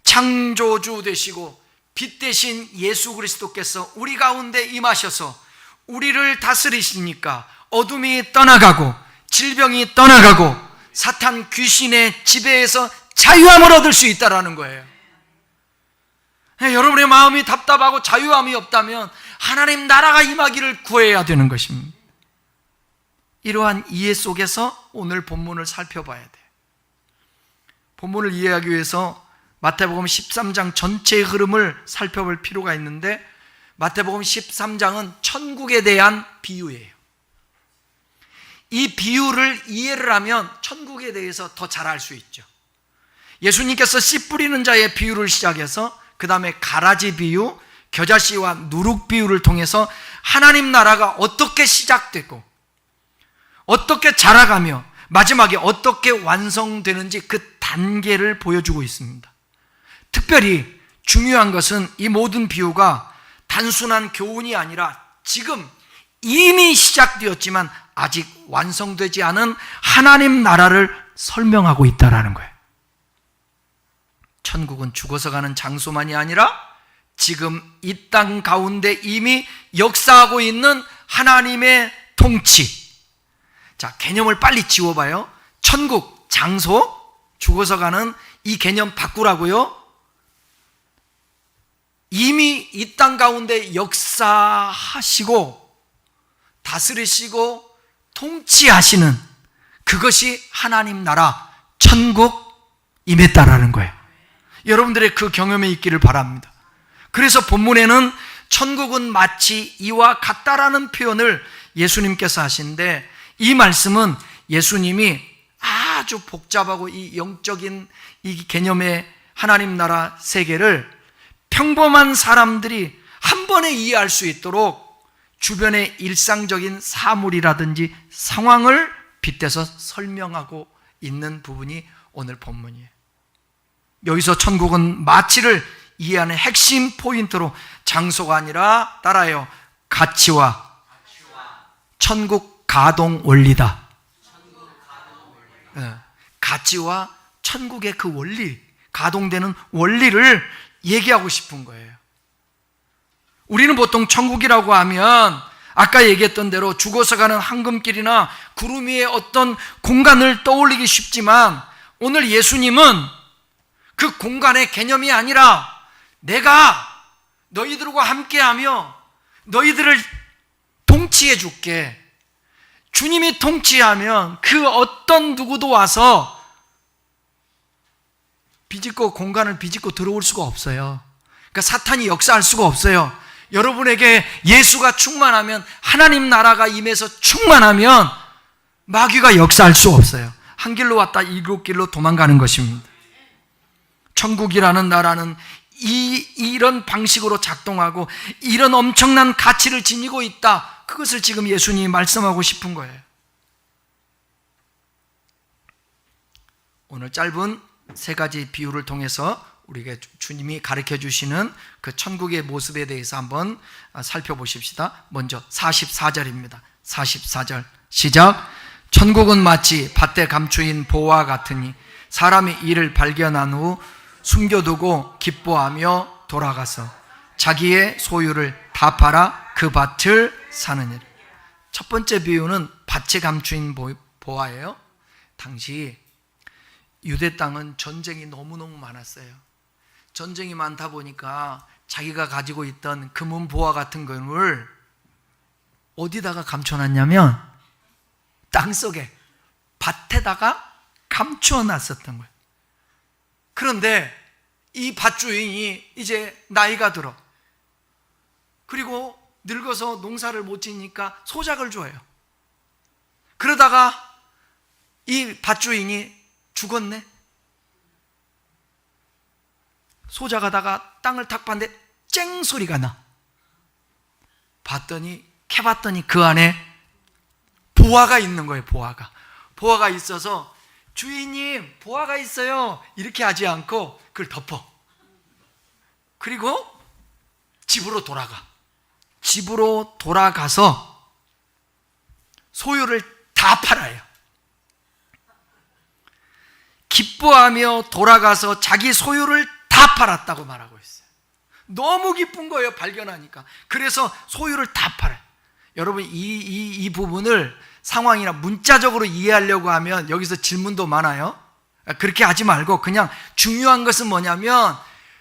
창조주 되시고 빛 대신 예수 그리스도께서 우리 가운데 임하셔서 우리를 다스리시니까 어둠이 떠나가고 질병이 떠나가고 사탄 귀신의 지배에서 자유함을 얻을 수 있다는 거예요. 여러분의 마음이 답답하고 자유함이 없다면 하나님 나라가 임하기를 구해야 되는 것입니다. 이러한 이해 속에서 오늘 본문을 살펴봐야 돼요. 본문을 이해하기 위해서 마태복음 13장 전체의 흐름을 살펴볼 필요가 있는데, 마태복음 13장은 천국에 대한 비유예요. 이 비유를 이해를 하면 천국에 대해서 더 잘 알 수 있죠. 예수님께서 씨 뿌리는 자의 비유를 시작해서 그 다음에 가라지 비유, 겨자씨와 누룩 비유를 통해서 하나님 나라가 어떻게 시작되고 어떻게 자라가며 마지막에 어떻게 완성되는지 그 단계를 보여주고 있습니다. 특별히 중요한 것은 이 모든 비유가 단순한 교훈이 아니라 지금 이미 시작되었지만 아직 완성되지 않은 하나님 나라를 설명하고 있다는 거예요. 천국은 죽어서 가는 장소만이 아니라 지금 이 땅 가운데 이미 역사하고 있는 하나님의 통치. 자, 개념을 빨리 지워봐요. 천국, 장소, 죽어서 가는 이 개념 바꾸라고요. 이미 이 땅 가운데 역사하시고 다스리시고 통치하시는 그것이 하나님 나라, 천국 임했다라는 거예요. 여러분들의 그 경험이 있기를 바랍니다. 그래서 본문에는 천국은 마치 이와 같다라는 표현을 예수님께서 하시는데, 이 말씀은 예수님이 아주 복잡하고 이 영적인 이 개념의 하나님 나라 세계를 평범한 사람들이 한 번에 이해할 수 있도록 주변의 일상적인 사물이라든지 상황을 빗대서 설명하고 있는 부분이 오늘 본문이에요. 여기서 천국은 마치를 이해하는 핵심 포인트로 장소가 아니라 따라요, 가치와 천국 가동 원리다. 가치와 천국의 그 원리, 가동되는 원리를 얘기하고 싶은 거예요. 우리는 보통 천국이라고 하면 아까 얘기했던 대로 죽어서 가는 황금길이나 구름 위의 어떤 공간을 떠올리기 쉽지만, 오늘 예수님은 그 공간의 개념이 아니라 내가 너희들과 함께하며 너희들을 통치해 줄게. 주님이 통치하면 그 어떤 누구도 와서 비집고 공간을 비집고 들어올 수가 없어요. 그러니까 사탄이 역사할 수가 없어요. 여러분에게 예수가 충만하면, 하나님 나라가 임해서 충만하면 마귀가 역사할 수 없어요. 한 길로 왔다 일곱 길로 도망가는 것입니다. 천국이라는 나라는 이런 방식으로 작동하고 이런 엄청난 가치를 지니고 있다. 그것을 지금 예수님이 말씀하고 싶은 거예요. 오늘 짧은 세 가지 비유를 통해서 우리에게 주님이 가르쳐 주시는 그 천국의 모습에 대해서 한번 살펴보십시다. 먼저 44절입니다. 44절 시작. 천국은 마치 밭에 감추인 보와 같으니 사람이 이를 발견한 후 숨겨두고 기뻐하며 돌아가서 자기의 소유를 다 팔아 그 밭을 사느니라. 첫 번째 비유는 밭에 감추인 보화예요. 당시 유대 땅은 전쟁이 너무너무 많았어요. 전쟁이 많다 보니까 자기가 가지고 있던 금은 보화 같은 것을 어디다가 감춰놨냐면 땅속에, 밭에다가 감춰놨었던 거예요. 그런데 이 밭주인이 이제 나이가 들어, 그리고 늙어서 농사를 못 지니까 소작을 줘요. 그러다가 이 밭주인이 죽었네. 소작하다가 땅을 탁 봤는데 쨍 소리가 나. 캐봤더니 그 안에 보화가 있는 거예요. 보화가 있어서 주인님 보화가 있어요 이렇게 하지 않고 그걸 덮어. 그리고 집으로 돌아가서 소유를 다 팔아요. 기뻐하며 돌아가서 자기 소유를 다 팔았다고 말하고 있어요. 너무 기쁜 거예요, 발견하니까. 그래서 소유를 다 팔아요. 여러분, 이 부분을 상황이나 문자적으로 이해하려고 하면 여기서 질문도 많아요. 그렇게 하지 말고 그냥 중요한 것은 뭐냐면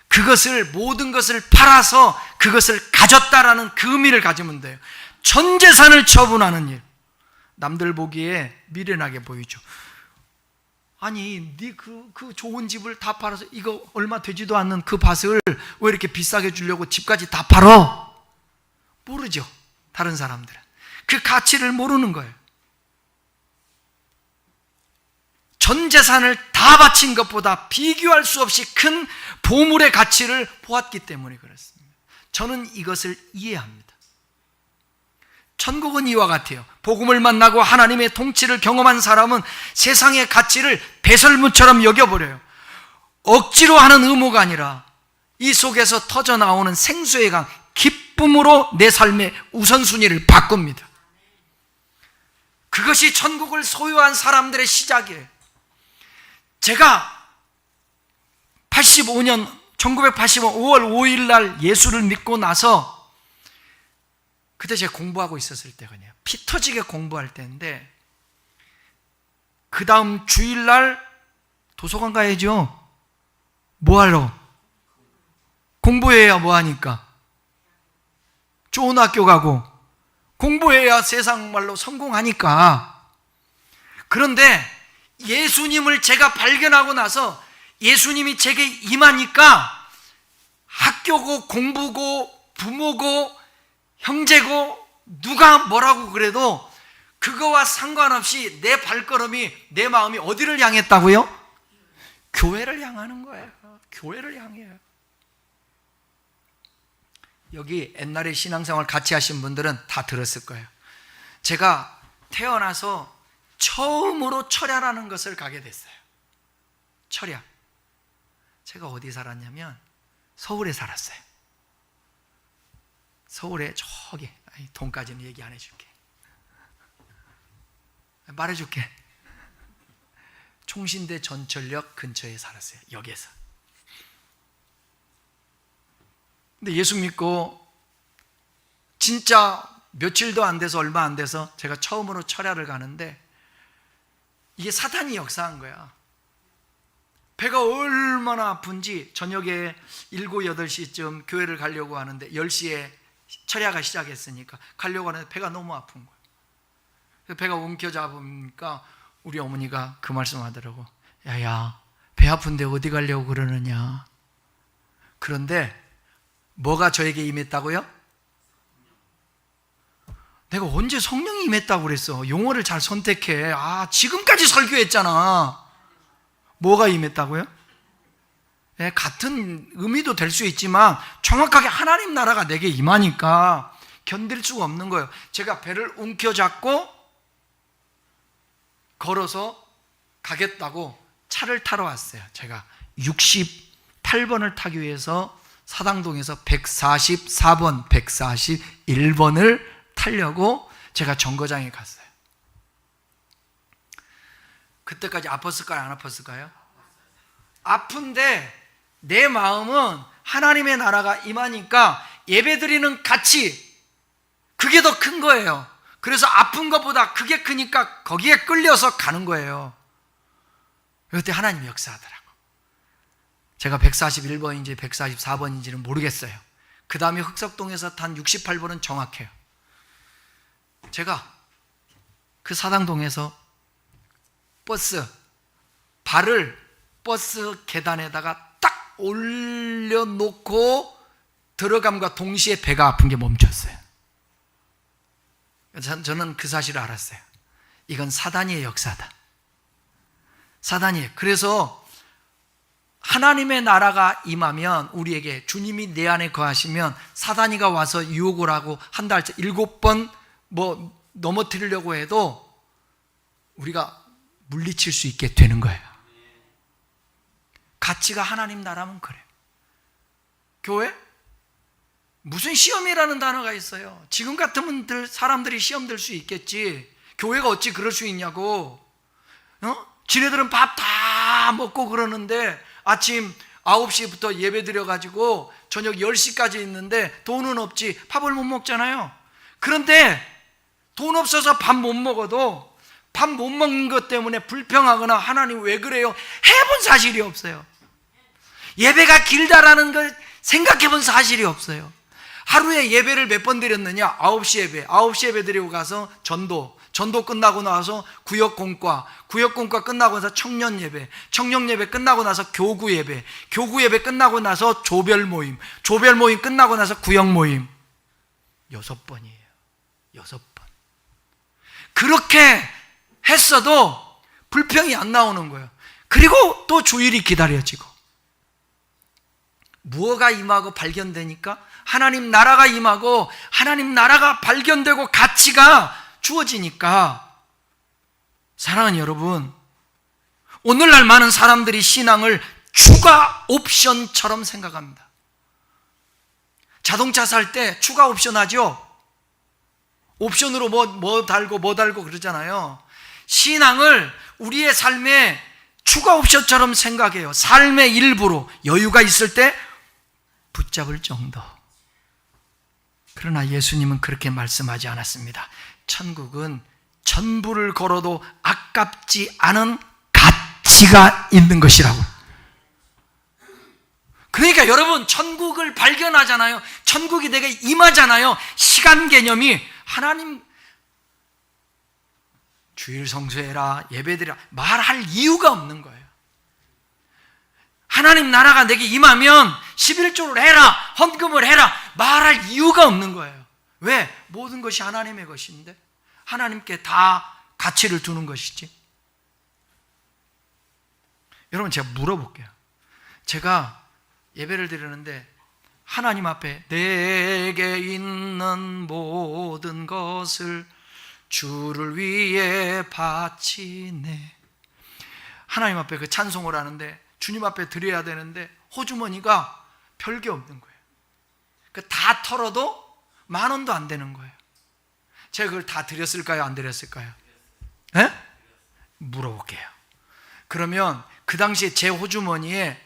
그것을, 모든 것을 팔아서 그것을 가졌다라는 그 의미를 가지면 돼요. 전 재산을 처분하는 일. 남들 보기에 미련하게 보이죠. 아니, 네 그 좋은 집을 다 팔아서 이거 얼마 되지도 않는 그 밭을 왜 이렇게 비싸게 주려고 집까지 다 팔어? 모르죠, 다른 사람들은. 그 가치를 모르는 거예요. 전 재산을 다 바친 것보다 비교할 수 없이 큰 보물의 가치를 보았기 때문에 그렇습니다. 저는 이것을 이해합니다. 천국은 이와 같아요. 복음을 만나고 하나님의 통치를 경험한 사람은 세상의 가치를 배설물처럼 여겨버려요. 억지로 하는 의무가 아니라 이 속에서 터져나오는 생수의 강, 기쁨으로 내 삶의 우선순위를 바꿉니다. 그것이 천국을 소유한 사람들의 시작이에요. 제가 1985년 5월 5일 날 예수를 믿고 나서, 그때 제가 공부하고 있었을 때거든요. 피 터지게 공부할 때인데, 그 다음 주일날 도서관 가야죠. 뭐하러? 공부해야 뭐하니까? 좋은 학교 가고 공부해야 세상 말로 성공하니까. 그런데 예수님을 제가 발견하고 나서 예수님이 제게 임하니까 학교고 공부고 부모고 형제고 누가 뭐라고 그래도 그거와 상관없이 내 발걸음이, 내 마음이 어디를 향했다고요? 교회를 향하는 거예요. 교회를 향해요. 여기 옛날에 신앙생활 같이 하신 분들은 다 들었을 거예요. 제가 태어나서 처음으로 철야라는 것을 가게 됐어요. 철야. 제가 어디 살았냐면 서울에 살았어요. 서울에 저기, 돈까지는 얘기 안 해줄게. 말해줄게. 총신대 전철역 근처에 살았어요. 역에서. 근데 예수 믿고 진짜 며칠도 안 돼서, 얼마 안 돼서 제가 처음으로 철야를 가는데, 이게 사탄이 역사한 거야. 배가 얼마나 아픈지 저녁에 7, 8시쯤 교회를 가려고 하는데 10시에 철야가 시작했으니까 가려고 하는데 배가 너무 아픈 거야. 배가 움켜잡으니까 우리 어머니가 그 말씀 하더라고. 야야, 배 아픈데 어디 가려고 그러느냐. 그런데 뭐가 저에게 임했다고요? 내가 언제 성령이 임했다고 그랬어? 용어를 잘 선택해. 지금까지 설교했잖아. 뭐가 임했다고요? 네, 같은 의미도 될 수 있지만 정확하게 하나님 나라가 내게 임하니까 견딜 수가 없는 거예요. 제가 배를 움켜잡고 걸어서 가겠다고 차를 타러 왔어요. 제가 68번을 타기 위해서 사당동에서 144번, 141번을 타려고 제가 정거장에 갔어요. 그때까지 아팠을까요? 안 아팠을까요? 아픈데 내 마음은 하나님의 나라가 임하니까 예배드리는 가치, 그게 더 큰 거예요. 그래서 아픈 것보다 그게 크니까 거기에 끌려서 가는 거예요. 그때 하나님이 역사하더라고. 제가 141번인지 144번인지는 모르겠어요. 그 다음에 흑석동에서 탄 68번은 정확해요. 제가 그 사당동에서 발을 버스 계단에다가 딱 올려놓고 들어감과 동시에 배가 아픈 게 멈췄어요. 저는 그 사실을 알았어요. 이건 사단의 역사다. 사단이에요. 그래서 하나님의 나라가 임하면, 우리에게 주님이 내 안에 거하시면 사단이가 와서 유혹을 하고 한 달째 7번 넘어뜨리려고 해도 우리가 물리칠 수 있게 되는 거예요. 가치가 하나님 나라면 그래요. 교회? 무슨 시험이라는 단어가 있어요. 지금 같으면 사람들이 시험 들 수 있겠지. 교회가 어찌 그럴 수 있냐고. 지네들은 밥 다 먹고 그러는데 아침 9시부터 예배 드려가지고 저녁 10시까지 있는데 돈은 없지 밥을 못 먹잖아요. 그런데 돈 없어서 밥 못 먹어도 밥 못 먹는 것 때문에 불평하거나 하나님 왜 그래요? 해본 사실이 없어요. 예배가 길다라는 걸 생각해 본 사실이 없어요. 하루에 예배를 몇 번 드렸느냐? 9시 예배. 9시 예배 드리고 가서 전도 끝나고 나서 구역공과 끝나고 나서 청년 예배 끝나고 나서 교구 예배 끝나고 나서 조별 모임 끝나고 나서 구역 모임. 6번이에요. 6번. 그렇게 했어도 불평이 안 나오는 거예요. 그리고 또 주일이 기다려지고, 무엇가 임하고 발견되니까 하나님 나라가 임하고 하나님 나라가 발견되고 가치가 주어지니까, 사랑하는 여러분, 오늘날 많은 사람들이 신앙을 추가 옵션처럼 생각합니다. 자동차 살 때 추가 옵션 하죠? 옵션으로 뭐 달고 그러잖아요. 신앙을 우리의 삶에 추가 옵션처럼 생각해요. 삶의 일부로 여유가 있을 때 붙잡을 정도. 그러나 예수님은 그렇게 말씀하지 않았습니다. 천국은 전부를 걸어도 아깝지 않은 가치가 있는 것이라고. 그러니까 여러분, 천국을 발견하잖아요. 천국이 내게 임하잖아요. 시간 개념이 하나님 주일 성수해라, 예배드리라 말할 이유가 없는 거예요. 하나님 나라가 내게 임하면 11조를 해라, 헌금을 해라 말할 이유가 없는 거예요. 왜? 모든 것이 하나님의 것인데 하나님께 다 가치를 두는 것이지. 여러분, 제가 물어볼게요. 제가 예배를 드리는데 하나님 앞에 내게 있는 모든 것을 주를 위해 바치네, 하나님 앞에 그 찬송을 하는데 주님 앞에 드려야 되는데 호주머니가 별게 없는 거예요. 다 털어도 10,000원도 안 되는 거예요. 제가 그걸 다 드렸을까요? 안 드렸을까요? 에? 물어볼게요. 그러면 그 당시에 제 호주머니에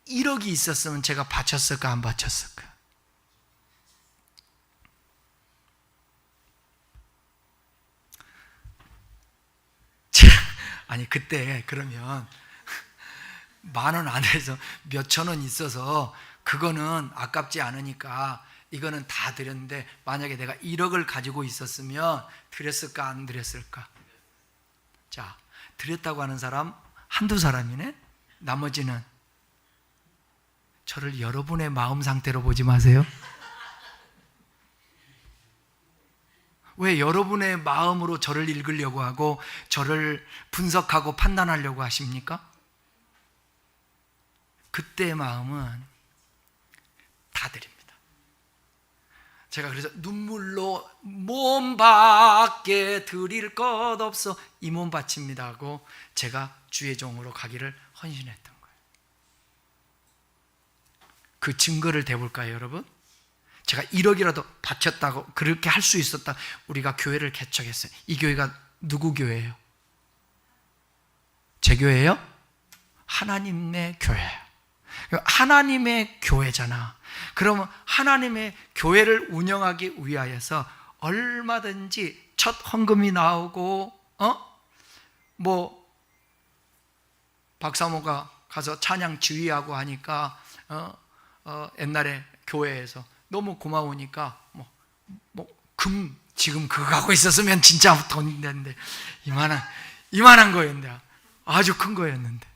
1억이 있었으면 제가 바쳤을까 안 바쳤을까? 아니, 그때 그러면 10,000원 안에서 몇천 원 있어서 그거는 아깝지 않으니까 이거는 다 드렸는데, 만약에 내가 1억을 가지고 있었으면 드렸을까 안 드렸을까? 자, 드렸다고 하는 사람 한두 사람이네. 나머지는 저를 여러분의 마음 상태로 보지 마세요. 왜 여러분의 마음으로 저를 읽으려고 하고 저를 분석하고 판단하려고 하십니까? 그때의 마음은 다 드립니다. 제가 그래서 눈물로 몸 밖에 드릴 것 없어 이 몸 바칩니다 하고 제가 주의 종으로 가기를 헌신했던 거예요. 그 증거를 대볼까요, 여러분? 제가 1억이라도 바쳤다고, 그렇게 할 수 있었다. 우리가 교회를 개척했어요. 이 교회가 누구 교회예요? 제 교회예요? 하나님의 교회예요. 하나님의 교회잖아. 그러면 하나님의 교회를 운영하기 위하여서 얼마든지 첫 헌금이 나오고, 박사모가 가서 찬양 지휘하고 하니까, 옛날에 교회에서 너무 고마우니까 지금 그거 갖고 있었으면 진짜 돈 되는데 이만한 거였는데, 아주 큰 거였는데,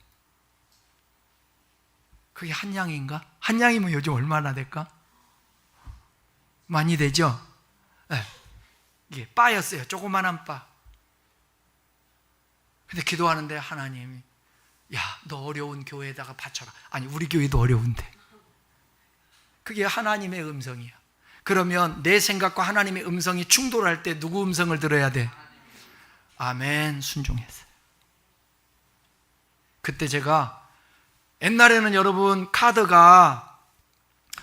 그게 한 양인가? 한 양이면 요즘 얼마나 될까? 많이 되죠? 네. 이게 바였어요. 조그만한 바. 근데 기도하는데 하나님이, 야, 너 어려운 교회에다가 바쳐라. 아니, 우리 교회도 어려운데. 그게 하나님의 음성이야. 그러면 내 생각과 하나님의 음성이 충돌할 때 누구 음성을 들어야 돼? 아멘, 순종했어요. 그때 제가, 옛날에는 여러분 카드가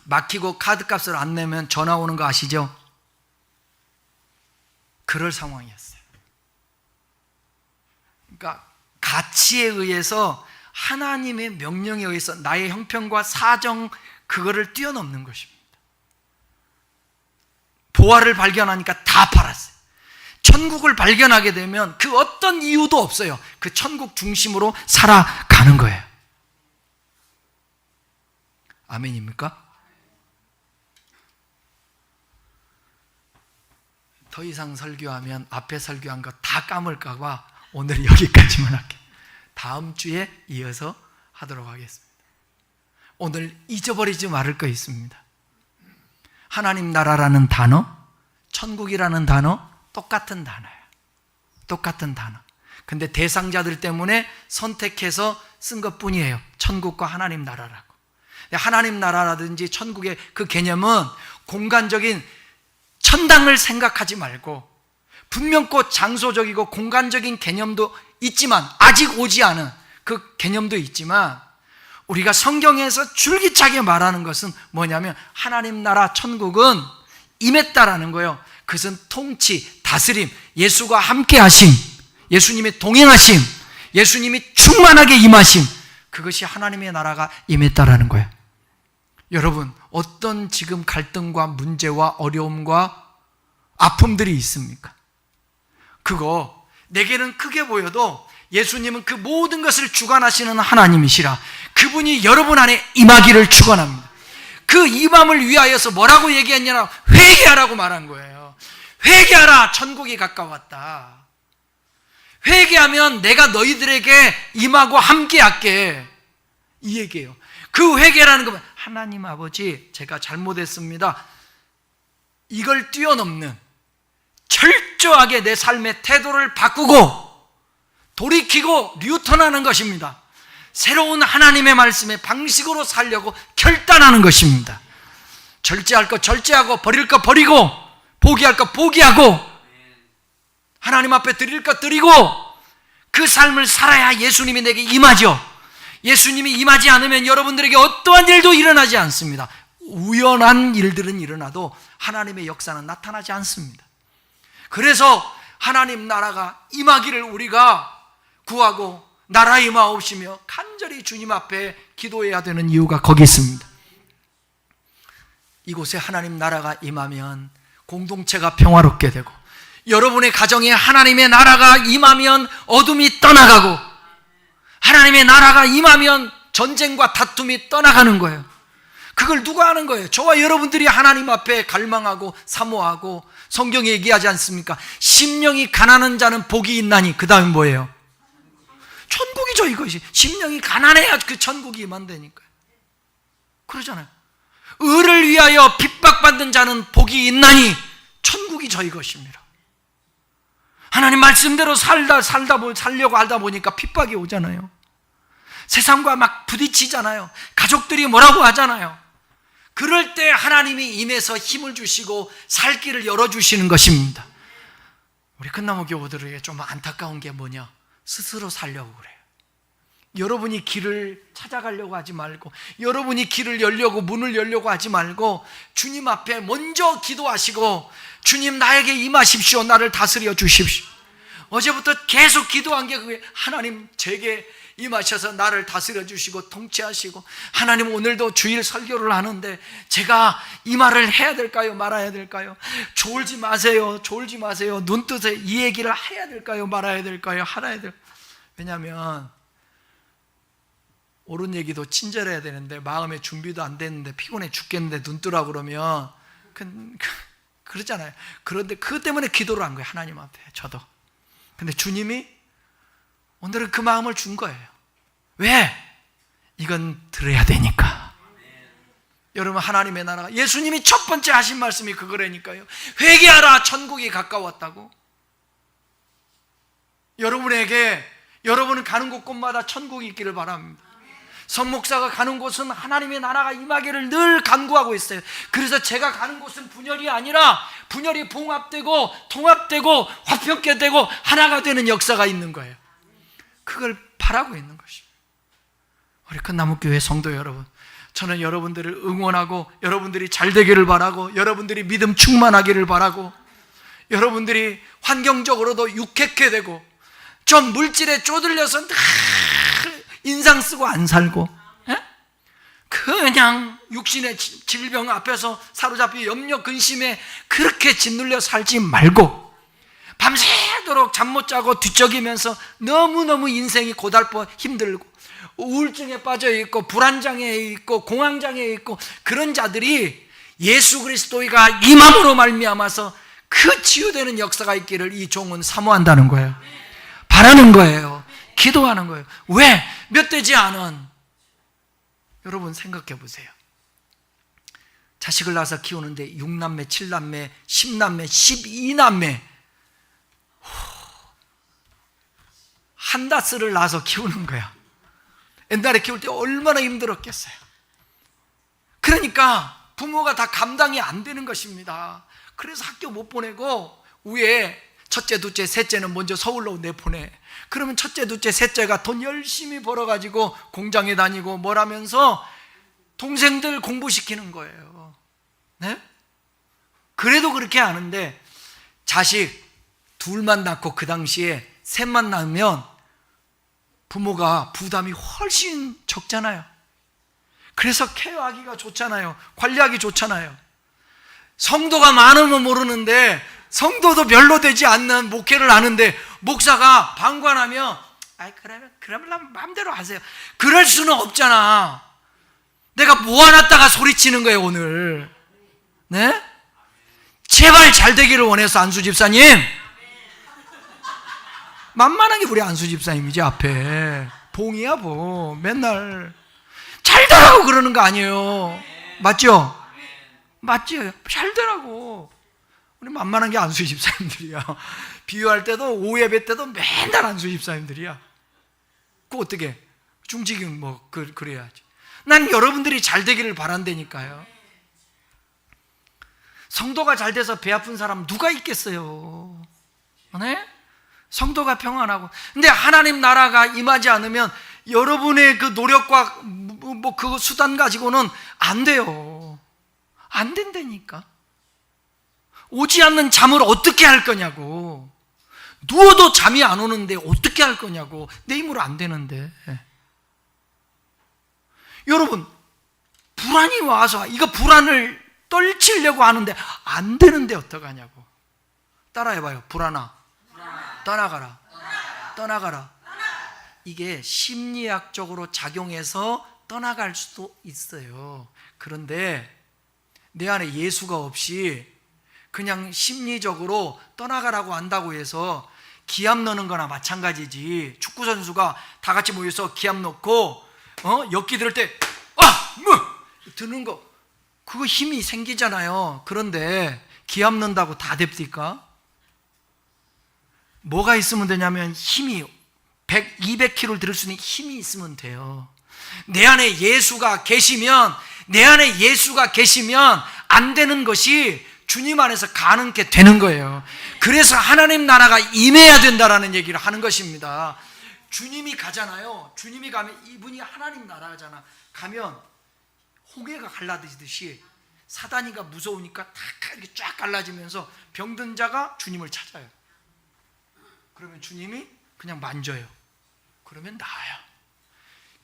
막히고 카드값을 안 내면 전화 오는 거 아시죠? 그럴 상황이었어요. 그러니까 가치에 의해서 하나님의 명령에 의해서 나의 형편과 사정 그거를 뛰어넘는 것입니다. 보화를 발견하니까 다 팔았어요. 천국을 발견하게 되면 그 어떤 이유도 없어요. 그 천국 중심으로 살아가는 거예요. 아멘입니까? 더 이상 설교하면 앞에 설교한 거 다 까먹을까 봐 오늘 여기까지만 할게요. 다음 주에 이어서 하도록 하겠습니다. 오늘 잊어버리지 말을 거 있습니다. 하나님 나라라는 단어, 천국이라는 단어 똑같은 단어예요. 똑같은 단어. 근데 대상자들 때문에 선택해서 쓴 것뿐이에요. 천국과 하나님 나라라고. 하나님 나라라든지 천국의 그 개념은 공간적인 천당을 생각하지 말고, 분명 곧 장소적이고 공간적인 개념도 있지만, 아직 오지 않은 그 개념도 있지만, 우리가 성경에서 줄기차게 말하는 것은 뭐냐면 하나님 나라 천국은 임했다라는 거예요. 그것은 통치, 다스림, 예수가 함께 하심, 예수님의 동행하심, 예수님이 충만하게 임하심, 그것이 하나님의 나라가 임했다라는 거예요. 여러분, 어떤 지금 갈등과 문제와 어려움과 아픔들이 있습니까? 그거 내게는 크게 보여도 예수님은 그 모든 것을 주관하시는 하나님이시라 그분이 여러분 안에 임하기를 축원합니다. 그 임함을 위하여서 뭐라고 얘기했냐면 회개하라고 말한 거예요. 회개하라, 천국이 가까웠다. 회개하면 내가 너희들에게 임하고 함께 할게, 이 얘기예요. 그 회개라는 건 하나님 아버지, 제가 잘못했습니다, 이걸 뛰어넘는 철저하게 내 삶의 태도를 바꾸고 돌이키고 뉴턴하는 것입니다. 새로운 하나님의 말씀의 방식으로 살려고 결단하는 것입니다. 절제할 것 절제하고, 버릴 것 버리고, 포기할 것 포기하고, 하나님 앞에 드릴 것 드리고, 그 삶을 살아야 예수님이 내게 임하죠. 예수님이 임하지 않으면 여러분들에게 어떠한 일도 일어나지 않습니다. 우연한 일들은 일어나도 하나님의 역사는 나타나지 않습니다. 그래서 하나님 나라가 임하기를 우리가 구하고 나라 임하옵시며 간절히 주님 앞에 기도해야 되는 이유가 거기 있습니다. 이곳에 하나님 나라가 임하면 공동체가 평화롭게 되고, 여러분의 가정에 하나님의 나라가 임하면 어둠이 떠나가고, 하나님의 나라가 임하면 전쟁과 다툼이 떠나가는 거예요. 그걸 누가 하는 거예요? 저와 여러분들이 하나님 앞에 갈망하고 사모하고, 성경에 얘기하지 않습니까? 심령이 가난한 자는 복이 있나니, 그 다음 뭐예요? 천국이죠. 이것이 심령이 가난해야 그 천국이 임한다니까요. 그러잖아요. 의를 위하여 핍박받는 자는 복이 있나니, 천국이죠. 이것입니다. 하나님 말씀대로 살려고 하다 보니까 핍박이 오잖아요. 세상과 막 부딪히잖아요. 가족들이 뭐라고 하잖아요. 그럴 때 하나님이 임해서 힘을 주시고 살 길을 열어주시는 것입니다. 우리 끝나무 교우들에게 좀 안타까운 게 뭐냐, 스스로 살려고 그래요. 여러분이 길을 찾아가려고 하지 말고, 여러분이 길을 열려고, 문을 열려고 하지 말고, 주님 앞에 먼저 기도하시고, 주님 나에게 임하십시오, 나를 다스려 주십시오. 어제부터 계속 기도한 게 그게, 하나님 제게 임하셔서 나를 다스려 주시고 통치하시고, 하나님 오늘도 주일 설교를 하는데 제가 이 말을 해야 될까요, 말아야 될까요? 졸지 마세요, 졸지 마세요, 눈 뜨세요, 이 얘기를 해야 될까요, 말아야 될까요, 하라야 될까요? 왜냐하면 옳은 얘기도 친절해야 되는데 마음의 준비도 안 됐는데 피곤해 죽겠는데 눈 뜨라 그러면 그러잖아요. 그런데 그것 때문에 기도를 한 거예요, 하나님 앞에. 저도. 근데 주님이 오늘은 그 마음을 준 거예요. 왜? 이건 들어야 되니까. 여러분, 하나님의 나라가, 예수님이 첫 번째 하신 말씀이 그거라니까요. 회개하라, 천국이 가까웠다고. 여러분에게, 여러분은 가는 곳곳마다 천국이 있기를 바랍니다. 성목사가 가는 곳은 하나님의 나라가 임하기를 늘 간구하고 있어요. 그래서 제가 가는 곳은 분열이 아니라 분열이 봉합되고 통합되고 화평케 되고 하나가 되는 역사가 있는 거예요. 그걸 바라고 있는 것입니다. 우리 큰나무교회 성도 여러분, 저는 여러분들을 응원하고, 여러분들이 잘 되기를 바라고, 여러분들이 믿음 충만하기를 바라고, 여러분들이 환경적으로도 유쾌케 되고, 좀 물질에 쪼들려서 늘 인상 쓰고 안 살고, 예? 그냥 육신의 질병 앞에서 사로잡혀 염려 근심에 그렇게 짓눌려 살지 말고 밤새도록 잠 못 자고 뒤척이면서 너무너무 인생이 고달퍼 힘들고 우울증에 빠져 있고 불안장애 있고 공황장애 있고 그런 자들이 예수 그리스도가 임함으로 말미암아서 그 치유되는 역사가 있기를 이 종은 사모한다는 거예요. 바라는 거예요. 기도하는 거예요. 왜? 몇 되지 않은, 여러분 생각해 보세요. 자식을 낳아서 키우는데 6남매, 7남매, 10남매, 12남매 한 다스를 낳아서 키우는 거야. 옛날에 키울 때 얼마나 힘들었겠어요. 그러니까 부모가 다 감당이 안 되는 것입니다. 그래서 학교 못 보내고 위에 첫째, 둘째, 셋째는 먼저 서울로 내보내. 그러면 첫째, 둘째, 셋째가 돈 열심히 벌어가지고 공장에 다니고 뭘 하면서 동생들 공부시키는 거예요. 네? 그래도 그렇게 하는데 자식 둘만 낳고 그 당시에 셋만 낳으면 부모가 부담이 훨씬 적잖아요. 그래서 케어하기가 좋잖아요. 관리하기 좋잖아요. 성도가 많으면 모르는데 성도도 별로 되지 않는 목회를 하는데 목사가 방관하면 그러면 마음대로 하세요. 그럴 수는 없잖아. 내가 모아놨다가 소리치는 거예요 오늘. 네? 제발 잘 되기를 원해서 안수 집사님. 만만한 게 우리 안수 집사님이지. 앞에 봉이야 봉. 맨날 잘 되라고 그러는 거 아니에요. 맞죠? 맞죠? 잘 되라고. 우리 만만한 게 안수 집사님들이야. 비유할 때도 오예배 때도 맨날 안수 집사님들이야. 그 어떻게 중직은 뭐 그래야지. 난 여러분들이 잘 되기를 바란다니까요. 성도가 잘 돼서 배 아픈 사람 누가 있겠어요? 네? 성도가 평안하고. 근데 하나님 나라가 임하지 않으면 여러분의 그 노력과 뭐 그 수단 가지고는 안 돼요. 안 된다니까. 오지 않는 잠을 어떻게 할 거냐고. 누워도 잠이 안 오는데 어떻게 할 거냐고. 내 힘으로 안 되는데. 여러분, 불안이 와서 이거 불안을 떨치려고 하는데 안 되는데 어떡하냐고. 따라해봐요. 불안아, 떠나가라. 떠나가라. 이게 심리학적으로 작용해서 떠나갈 수도 있어요. 그런데 내 안에 예수가 없이 그냥 심리적으로 떠나가라고 한다고 해서 기합 넣는 거나 마찬가지지. 축구 선수가 다 같이 모여서 기합 넣고 역기 들을 때 드는 거, 그거 힘이 생기잖아요. 그런데 기합 넣는다고 다 됩니까? 뭐가 있으면 되냐면 힘이 100, 200kg를 들을 수 있는 힘이 있으면 돼요. 내 안에 예수가 계시면, 내 안에 예수가 계시면 안 되는 것이 주님 안에서 가능하게 되는 거예요. 그래서 하나님 나라가 임해야 된다라는 얘기를 하는 것입니다. 주님이 가잖아요. 주님이 가면 이분이 하나님 나라잖아. 가면 홍해가 갈라지듯이 사단이가 무서우니까 탁 이렇게 쫙 갈라지면서 병든 자가 주님을 찾아요. 그러면 주님이 그냥 만져요. 그러면 나아요.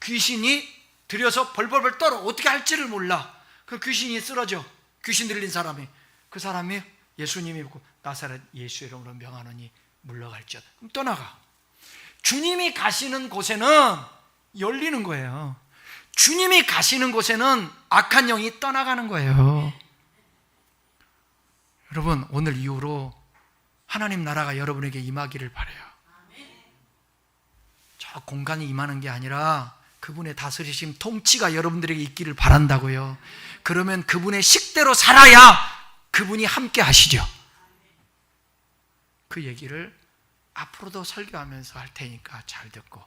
귀신이 들여서 벌벌벌 떨어 어떻게 할지를 몰라. 그 귀신이 쓰러져. 귀신 들린 사람이, 그 사람이 예수님이 보고 나사렛 예수 이름으로 명하노니 물러갈지어다. 그럼 떠나가. 주님이 가시는 곳에는 열리는 거예요. 주님이 가시는 곳에는 악한 영이 떠나가는 거예요. 여러분, 오늘 이후로 하나님 나라가 여러분에게 임하기를 바라요. 저 공간이 임하는 게 아니라 그분의 다스리심, 통치가 여러분들에게 있기를 바란다고요. 그러면 그분의 식대로 살아야 그분이 함께 하시죠. 그 얘기를 앞으로도 설교하면서 할 테니까 잘 듣고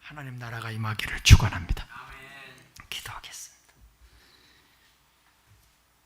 하나님 나라가 임하기를 축원합니다.